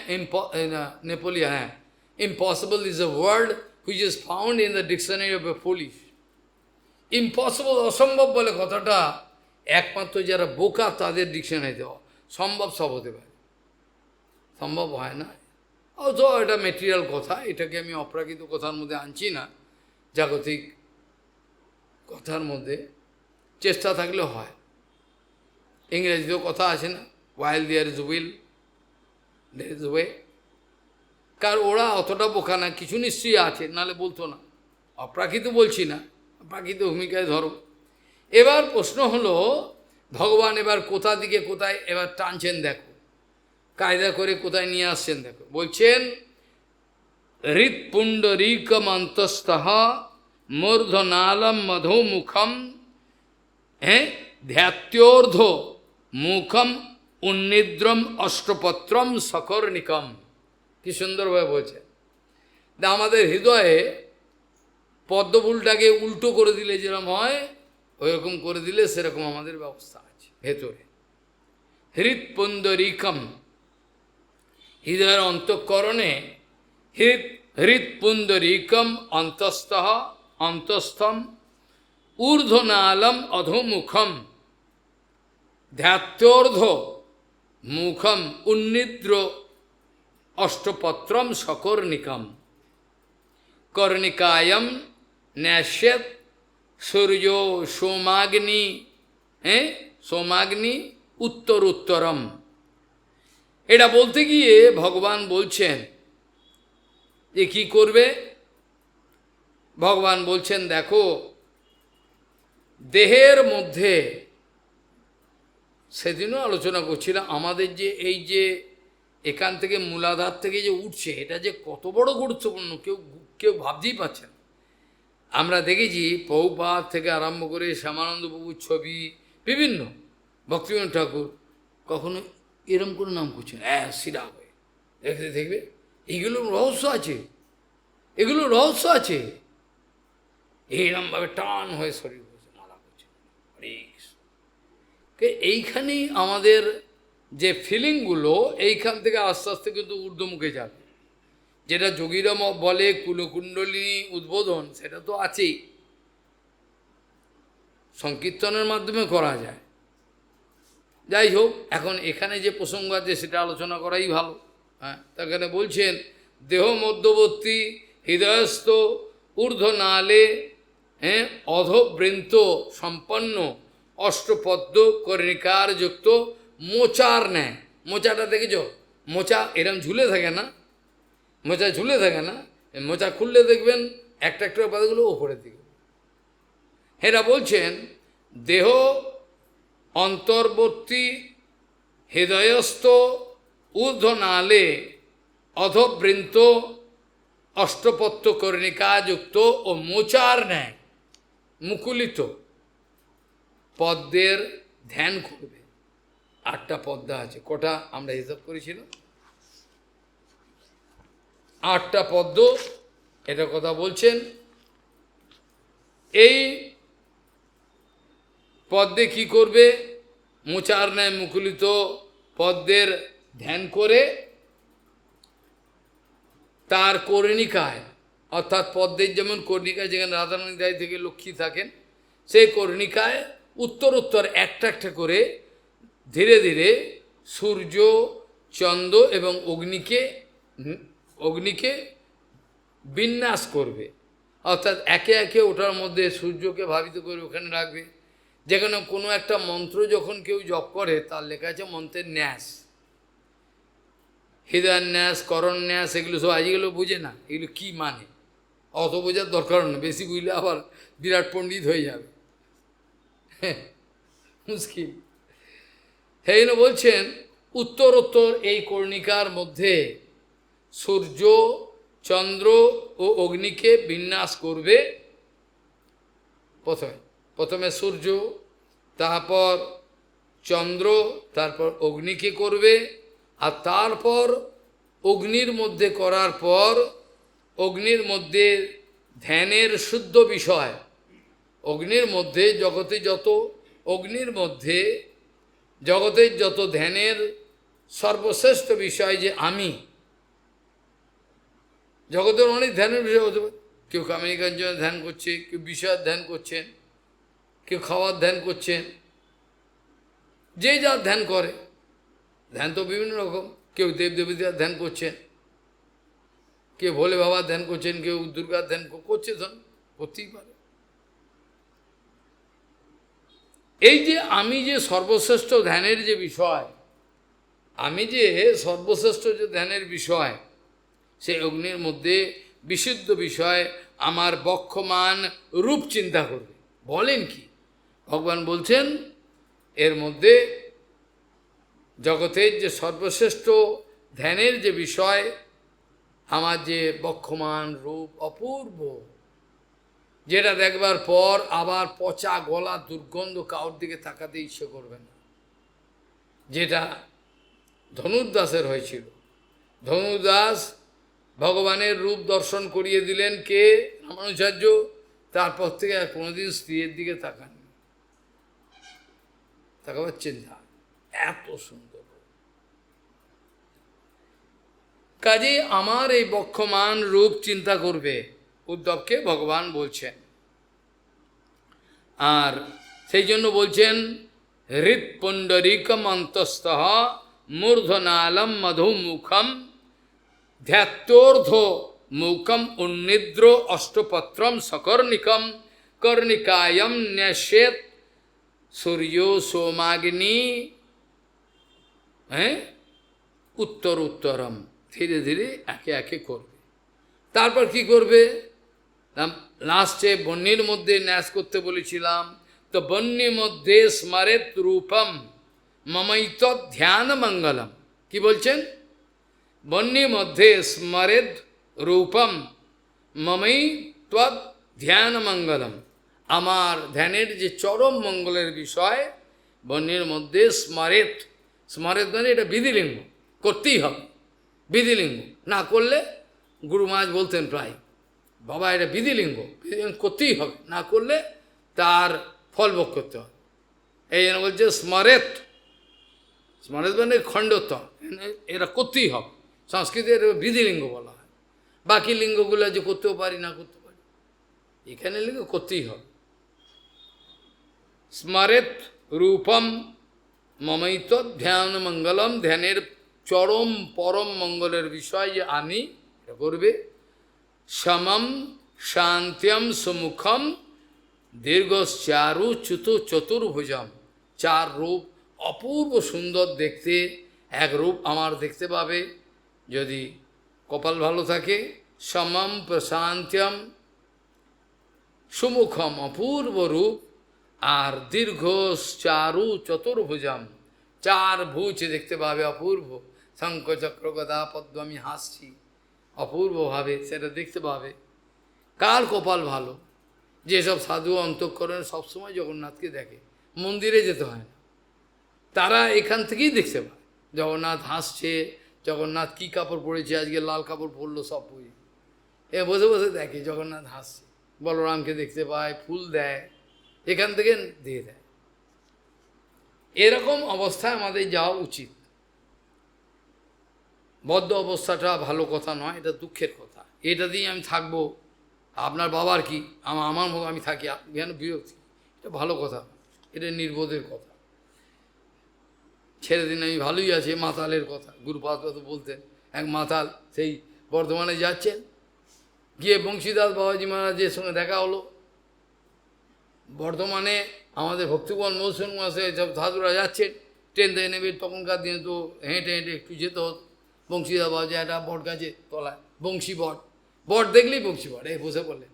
A: নেপোলিয়ান, হ্যাঁ, impossible is a word which is found in the dictionary of a foolish. Impossible, অসম্ভব বলে কথাটা একমাত্র যারা বোকা তাদের ডিকশনারিতে সম্ভব সব হতে পারে, সম্ভব হয় না। অত এটা মেটেরিয়াল কথা, এটাকে আমি অপ্রাকৃত কথার মধ্যে আনছি না, জাগতিক কথার মধ্যে চেষ্টা থাকলে হয়। ইংরেজিতেও কথা আছে না, while there is will there is way। কার ওরা অতটা বোকা না, কিছু নিশ্চয়ই আছে, নাহলে বলতো না। অপ্রাকৃত বলছি না, প্রাকৃত ভূমিকায় ধরো। এবার প্রশ্ন হলো, ভগবান এবার কোথা দিকে কোথায় এবার টানছেন দেখো, কায়দা করে কোথায় নিয়ে আসছেন দেখো। বলছেন হৃৎপুণ্ডরীকম অন্তস্তঃ মূর্ধনালম মধুমুখম ধ্যাত্যোর্ধ মুখম উন্নিদ্রম অষ্টপত্রম সকর্ণিকম। কি সুন্দরভাবে বলছে, আমাদের হৃদয়ে পদ্মফুলটাকে উল্টো করে দিলে যেরকম হয়, ওইরকম করে দিলে সেরকম আমাদের ব্যবস্থা আছে ভেতরে। হৃৎপুণ্ডরীকম, হৃদয়ের অন্তঃকরণে হৃৎপুণ্ডরীকম অন্তস্থম ঊর্ধ্বনালম অধোমুখম ধ্যাত্যোর্ধ মুখম উন্নিদ্র অষ্টপত্রম সকর্ণিকম কর্ণিকায়ম ন্যাস্যত সূর্য সোমাগ্নি, সোমাগ্নি উত্তরোত্তরম। এটা বলতে গিয়ে ভগবান বলছেন যে কি করবে। ভগবান বলছেন দেখো, দেহের মধ্যে, সেদিনও আলোচনা করছিলাম, আমাদের যে এই যে এখান থেকে মূলাধার থেকে যে উঠছে, এটা যে কত বড় গুরুত্বপূর্ণ কেউ কেউ ভাবতেই পারছেন। আমরা দেখেছি প্রভুপাদ থেকে আরম্ভ করে শ্যামানন্দ প্রভুর ছবি, বিভিন্ন ভক্তিবিনোদ ঠাকুর কখনো এরম করে নাম করছেন, সিরা হয়ে দেখতে দেখবে, এগুলো রহস্য আছে, এগুলো রহস্য আছে। এইরমভাবে টান হয়ে শরীর বসে মালা করছে, এইখানেই আমাদের যে ফিলিংগুলো, এইখান থেকে আস্তে আস্তে কিন্তু ঊর্ধ্বমুখে যাবে। যেটা যোগীরা বলে কুলকুণ্ডলিনী উদ্বোধন, সেটা তো আছেই, সংকীর্তনের মাধ্যমে করা যায়। যাই হোক, এখন এখানে যে প্রসঙ্গ আছে সেটা আলোচনা করাই ভালো। হ্যাঁ, তাখানে বলছেন দেহ মধ্যবর্তী হৃদয়স্থ ঊর্ধ্বনালে অধবৃন্ত সম্পন্ন অষ্টপদ্ম কর্ণিকার যুক্ত মোচার ন্যায়। মোচাটা দেখেছ, মোচা এরম ঝুলে থাকে না, মোচা ঝুলে থাকে না, মোচা খুললে দেখবেন একটা একটা পাতাগুলো ওপরের দিকে। এরা বলছেন দেহ অন্তর্বর্তী হৃদয়স্থ ঊর্ধ্বনালে অধবৃন্ত অষ্টপত্র কর্ণিকাযুক্ত ও মোচার ন্যায় মুকুলিত পদ্মের ধ্যান করবে। 8টা পদ্মা আছে, কটা আমরা হিসাব করেছিলাম, 8টা পদ্ম, এটা কথা বলছেন। এই পদ্মে কি করবে? মোচার ন্যায় মুকুলিত পদ্মের ধ্যান করে তার কর্ণিকায়, অর্থাৎ পদ্মের যেমন কর্ণিকায় যেখানে রাধারানী দায় থেকে লক্ষ্মী থাকেন, সেই কর্ণিকায় উত্তর উত্তর একটা একটা করে ধীরে ধীরে সূর্য, চন্দ্র এবং অগ্নিকে বিন্যাস করবে। অর্থাৎ একে একে ওটার মধ্যে সূর্যকে ভাবিত করে ওখানে রাখবে, যেখানে কোনো একটা মন্ত্র যখন কেউ জপ করে তার লেখা আছে মন্ত্রের ন্যাস, হৃদয়ের ন্যাস, করণ ন্যাস, এগুলো সব আজকাল বুঝে না এগুলো কী মানে, অত বোঝার দরকার না, বেশি বুঝলে আবার বিরাট পণ্ডিত হয়ে যাবে, মুশকিল। সেই জন্য বলছেন উত্তরোত্তর এই কর্ণিকার মধ্যে সূর্য, চন্দ্র ও অগ্নিকে বিন্যাস করবে। প্রথমে সূর্য, তারপর চন্দ্র, তারপর অগ্নিকে করবে, আর তারপর অগ্নির মধ্যে করার পর অগ্নির মধ্যে ধ্যানের শুদ্ধ বিষয়, অগ্নির মধ্যে জগতে যত, অগ্নির মধ্যে জগতের যত ধ্যানের সর্বশ্রেষ্ঠ বিষয় যে আমি, জগতের অনেক ধ্যানের বিষয় হতে পারে, কেউ কামিনীকার জন্য ধ্যান করছে, কেউ বিষয়ের ধ্যান করছেন, কেউ খাওয়ার ধ্যান করছেন, যে যার ধ্যান করে, ধ্যান তো বিভিন্ন রকম, কেউ দেবদেবীদের ধ্যান করছেন, কেউ ভোলে বাবার ধ্যান করছেন, কেউ দুর্গার ধ্যান করছে, করতেই পারে। এই যে আমি যে সর্বশ্রেষ্ঠ ধ্যানের যে বিষয়, আমি যে সর্বশ্রেষ্ঠ যে ধ্যানের বিষয়, সেই অগ্নির মধ্যে বিশুদ্ধ বিষয় আমার বক্ষমান রূপ চিন্তা করবে। বলেন কি ভগবান বলছেন, এর মধ্যে জগতের যে সর্বশ্রেষ্ঠ ধ্যানের যে বিষয় আমার যে বক্ষমান রূপ অপূর্ব, যেটা দেখবার পর আবার পচা গলা দুর্গন্ধ কাউর দিকে তাকাতে ইচ্ছে করবে না, যেটা ধনুর্দাসের হয়েছিল। ধনুর্দাস ভগবানের রূপ দর্শন করিয়ে দিলেন কে? রামানুজাচার্য। তারপর থেকে আর কোনোদিন স্ত্রীর দিকে তাকাননি, তাকাবার চিন্তা, এত সুন্দর। কাজে আমার এই বক্ষমান রূপ চিন্তা করবে, উদ্ধবকে ভগবান বলছেন। আর সেই জন্য বলছেন হৃৎপুণ্ডরিকম অন্তস্তঃ মূর্ধনালম মধুমুখম ধ্যাত্তোর্ধ মুখম উন্নিদ্র অষ্টপত্রম সকর্ণিকম কর্ণিকায়ম ন্যস্যেত সূর্য সোমাগ্নি উত্তর উত্তরম, ধীরে ধীরে একে একে করবে। তারপর কি করবে? লাস্টে বন্যের মধ্যে ন্যাস করতে বলেছিলাম, তো বন্যের মধ্যে স্মরেত রূপম মমৈত ধ্যান মঙ্গলম। কি বলছেন? বন্যের মধ্যে স্মরেত রূপম মমৈ ত্বৎ ধ্যান মঙ্গলম, আমার ধ্যানের যে চরম মঙ্গলের বিষয় বন্যের মধ্যে স্মরেত, স্মরেত মানে এটা বিধিলিঙ্গ, করতেই হবে, বিধিলিঙ্গ না করলে, গুরু মহারাজ বলতেন প্রায়, বাবা এটা বিধিলিঙ্গ, বিধিলিঙ্গ করতেই হবে, না করলে তার ফল ভোগ করতে হবে। এই জন্য বলছে স্মরেত, স্মরেত মানে খণ্ডত্ব, এরা করতেই হবে। সংস্কৃতের বিধিলিঙ্গ বলা হয়, বাকি লিঙ্গগুলো যে করতেও পারি না করতে পারি, এখানে লিঙ্গ করতেই হবে। স্মরেত রূপম মমৈত ধ্যান মঙ্গলম, ধ্যানের চরম পরম মঙ্গলের বিষয় যে আমি, এটা করবে। সমম শান্ত্যম সুমুখম দীর্ঘশ্চারু চ্যুত চতুর্ভুজম, চার রূপ অপূর্ব সুন্দর দেখতে, এক রূপ আমার দেখতে পাবে যদি কপাল ভালো থাকে। সমম প্রশান্ত্যম সুমুখম অপূর্ব রূপ, আর দীর্ঘ চারু চতুর্ভুজম, চার ভুজ দেখতে পাবে অপূর্ব, শঙ্খ চক্র গদা পদ্ম, আমি হাসছি অপূর্বভাবে সেটা দেখতে পাবে। কার কপাল ভালো? যেসব সাধু অন্তঃকরণ সবসময় জগন্নাথকে দেখে, মন্দিরে যেতে হয় না, তারা এখান থেকেই দেখতে পায় জগন্নাথ হাসছে, জগন্নাথ কী কাপড় পরেছে, আজকে লাল কাপড় পরলো, সব পরে এ বসে বসে দেখে জগন্নাথ হাসছে, বলরামকে দেখতে পায়, ফুল দেয়, এখান থেকে দিয়ে দেয়। এরকম অবস্থায় আমাদের যাওয়া উচিত। বদ্ধ অবস্থাটা ভালো কথা নয়, এটা দুঃখের কথা। এটা দিয়ে আমি থাকবো, আপনার বাবার কি, আমার মতো আমি থাকি, কেন বিরক্তি, এটা ভালো কথা, এটা নির্বোধের কথা। ছেড়ে দিন, আমি ভালোই আছে, মাতালের কথা গুরুপাদ বলতেন। এক মাতাল সেই বর্ধমানে যাচ্ছেন, গিয়ে বংশীদাস বাবাজি মহারাজের সঙ্গে দেখা হলো, বর্ধমানে আমাদের ভক্তিবন মৌসুম মাসে সব সাধুরা যাচ্ছেন, ট্রেন থেকে নেবে, তখনকার দিনে তো হেঁটে হেঁটে একটু যেতে হতো। বংশীদা বাজে একটা বট গাছে তলায়, বংশী বট, বট দেখলেই বংশী বট, এই বসে পড়লেন।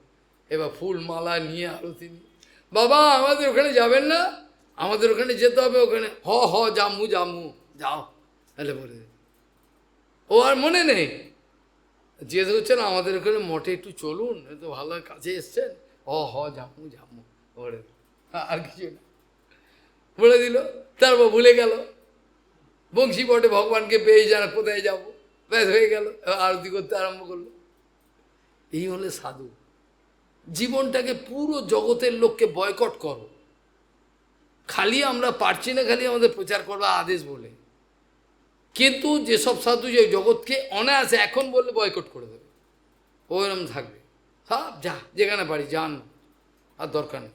A: এবার ফুল মালা নিয়ে আরতি নিয়ে, বাবা আমাদের ওখানে যাবেন না, আমাদের ওখানে যেতে হবে, ওখানে হ জামু জামু, যাও তাহলে বলে। ও আর মনে নেই, জিজ্ঞেস করছেন আমাদের ওখানে মঠে একটু চলুন, তো ভালো কাছে এসছেন, জামু জামু বলে, আর কিছু না বলে দিল। তারপর ভুলে গেল, বংশী বটে ভগবানকে পেয়ে যারা কোথায় যাবো, ব্যাস হয়ে গেল, আরতি করতে আরম্ভ করলো। এই হলে সাধু। জীবনটাকে পুরো জগতের লোককে বয়কট করো, খালি আমরা পারছি না, খালি আমাদের প্রচার করবা আদেশ বলে। কিন্তু যেসব সাধু যে জগৎকে অনায়াসে এখন বললে বয়কট করে দেবে, ওইরকম থাকবে, সব যা যেখানে পারি যান, আর দরকার নেই,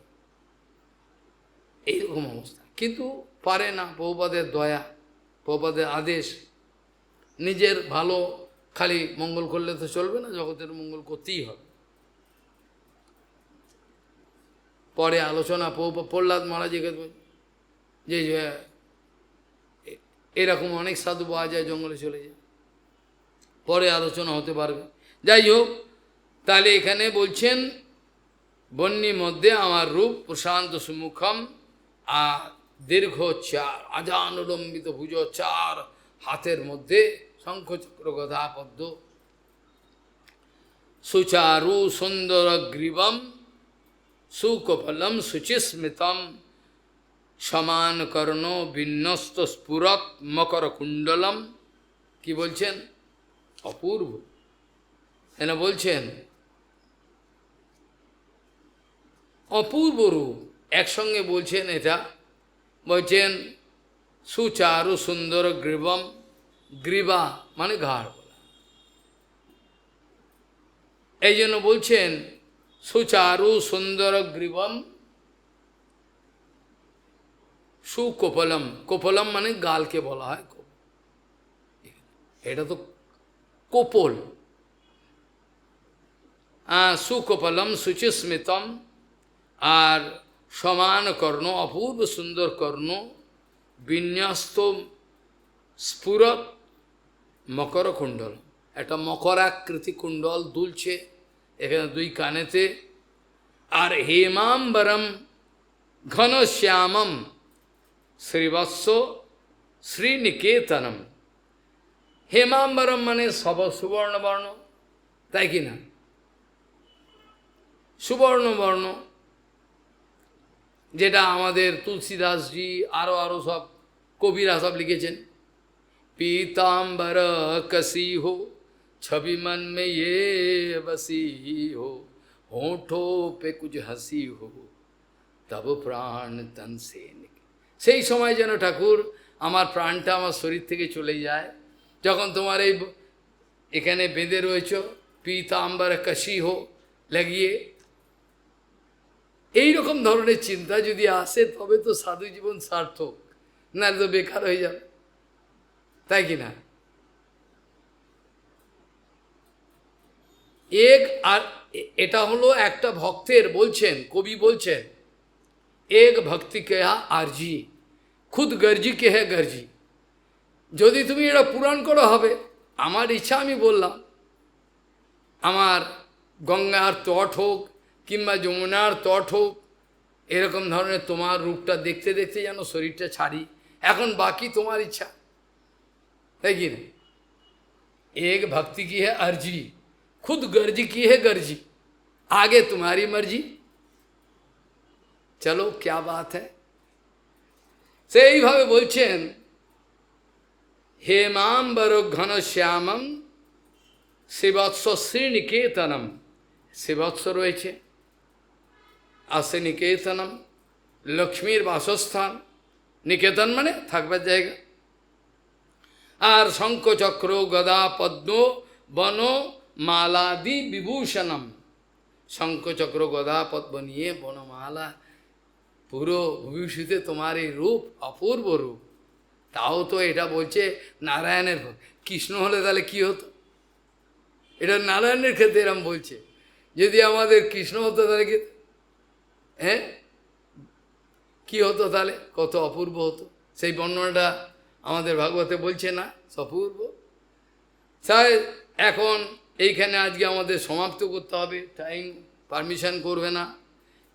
A: এইরকম অবস্থা। কিন্তু পারে না, প্রভুপাদের দয়া, প্রভুপাদের আদেশ। নিজের ভালো খালি মঙ্গল করলে তো চলবে না, জগতের মঙ্গল করতেই হবে। পরে আলোচনা প্রহ্লাদ মহারাজকে যে এরকম অনেক সাধু পাওয়া যায়, জঙ্গলে চলে যায়, পরে আলোচনা হতে পারবে। যাই হোক, তাহলে এখানে বলছেন বন্যী মধ্যে আমার রূপ প্রশান্ত সুমুখম, আর দীর্ঘ চার আজানুলম্বিত ভুজ, চার হাতের মধ্যে শঙ্খচক্র গদা পদ্ম, সুচারু সুন্দর গ্রীবম সুকপলম শুচিস্মিতম, সমান কর্ণ বিন্যস্ত স্ফুরত মকর কুণ্ডলম। কি বলছেন? অপূর্ব। এনা বলছেন অপূর্ব রূপ, একসঙ্গে বলছেন এটা, বলছেন সুচারু সুন্দর গ্রীবম, গ্রীবা মানে ঘাড় বলা, এই জন্য বলছেন সুচারু সুন্দর গ্রীবম সুকোপলম, কোপলম মানে গালকে বলা হয়, এটা তো কোপল। সুকোপলম সুচিস্মিতম, আর সমান কর্ণ, অপূর্ব সুন্দর কর্ণ, বিন্যস্ত স্ফুরত মকর কুণ্ডল, একটা মকরাকৃতি কুণ্ডল দুলছে এখানে দুই কানেতে, আর হেমাম্বরম ঘনশ্যামম শ্রীবৎস শ্রীনিকেতনম। হেমাম্বরম মানে সুবর্ণবর্ণ, তাই কি না? সুবর্ণবর্ণ, যেটা আমাদের তুলসীদাসজি আরও সব কবিরা সব লিখেছেন। पीताम्बर कसी हो छवि मन में ये बसी हो, होठों पे कुछ हंसी हो तब प्राण तन से निकले। সেই সময় যেন ঠাকুর আমার প্রাণটা আমার শরীর থেকে চলে যায়, যখন তোমার এই এখানে বেঁধে রয়েছ, পীতাম্বর কসি হো লাগিয়ে, এইরকম ধরনের চিন্তা যদি আসে তবে তো সাধু জীবন সার্থক, না তো বেকার হয়ে যাবে, তাই কি না? আর এটা হলো একটা ভক্তের, বলছেন কবি বলছেন, এক ভক্তি কে আরজি খুদ গর্জি কে হে গর্জি। যদি তুমি এটা পূরণ করো হবে, আমার ইচ্ছা আমি বললাম, আমার গঙ্গার তট হোক কিংবা যমুনার তট হোক, এরকম ধরনের তোমার রূপটা দেখতে দেখতে যেন শরীরটা ছাড়ি, এখন বাকি তোমার ইচ্ছা, है कि नहीं? एक भक्ति की है अर्जी, खुद गर्जी की है गर्जी, आगे तुम्हारी मर्जी। चलो क्या बात है। সেই ভাবে বলছেন হেমাম্বর ঘন শ্যামম শিবৎস শ্রীনিকেতনম, শিবৎস রয়েছে, আর শ্রীনিকেতনম লক্ষ্মীর বাসস্থান, নিকেতন মানে থাকবার জায়গা, আর শঙ্খচক্র গদা পদ্ম বন মালাদি বিভূষণম, শঙ্খচক্র গদা পদ্ম নিয়ে বনমালা পুরো ভবিষ্যৎ তোমার এই রূপ, অপূর্ব রূপ। তাও তো এটা বলছে নারায়ণের, কৃষ্ণ হলে তাহলে কি হতো? এটা নারায়ণের ক্ষেত্রে এরম বলছে, যদি আমাদের কৃষ্ণ হতো তাহলে কি, হ্যাঁ কি হতো তাহলে? কত অপূর্ব হতো। সেই বর্ণনাটা আমাদের ভাগবতে বলছে না, অপূর্ব। তাই এখন এইখানে আজকে আমাদের সমাপ্ত করতে হবে, টাইম পারমিশন করবে না।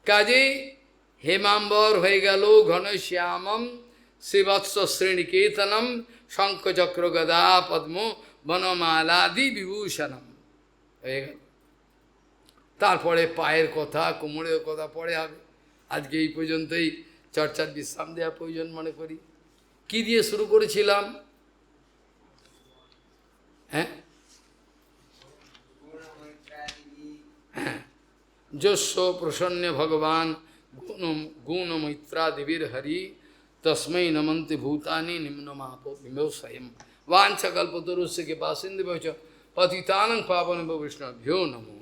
A: কাজেই হেমাম্বর হয়ে গেল ঘনশ্যামম শ্রীবৎস শ্রেণীকেতনম শঙ্খচক্র গদা পদ্ম বনমালাদি বিভূষণম হয়ে গেল। তারপরে পায়ের কথা, কোমরের কথা পরে হবে। আজকে এই পর্যন্তই চর্চার বিশ্রাম দেওয়া প্রয়োজন মনে করি। কি দিয়ে শুরু করেছিলাম? হ্যাঁ, যস্য প্রসন্ন ভগবান গুণমৈত্রা দেবীর হরি তস্মৈ নমন্তি ভূতানি নিম্নমাপ বিমোস্বয়ং वाञ्छकल्पतरुस्य कृपासिन्धुभ्यो च पतितानं पावनेभ्यो वैष्णवेभ्यो नमो।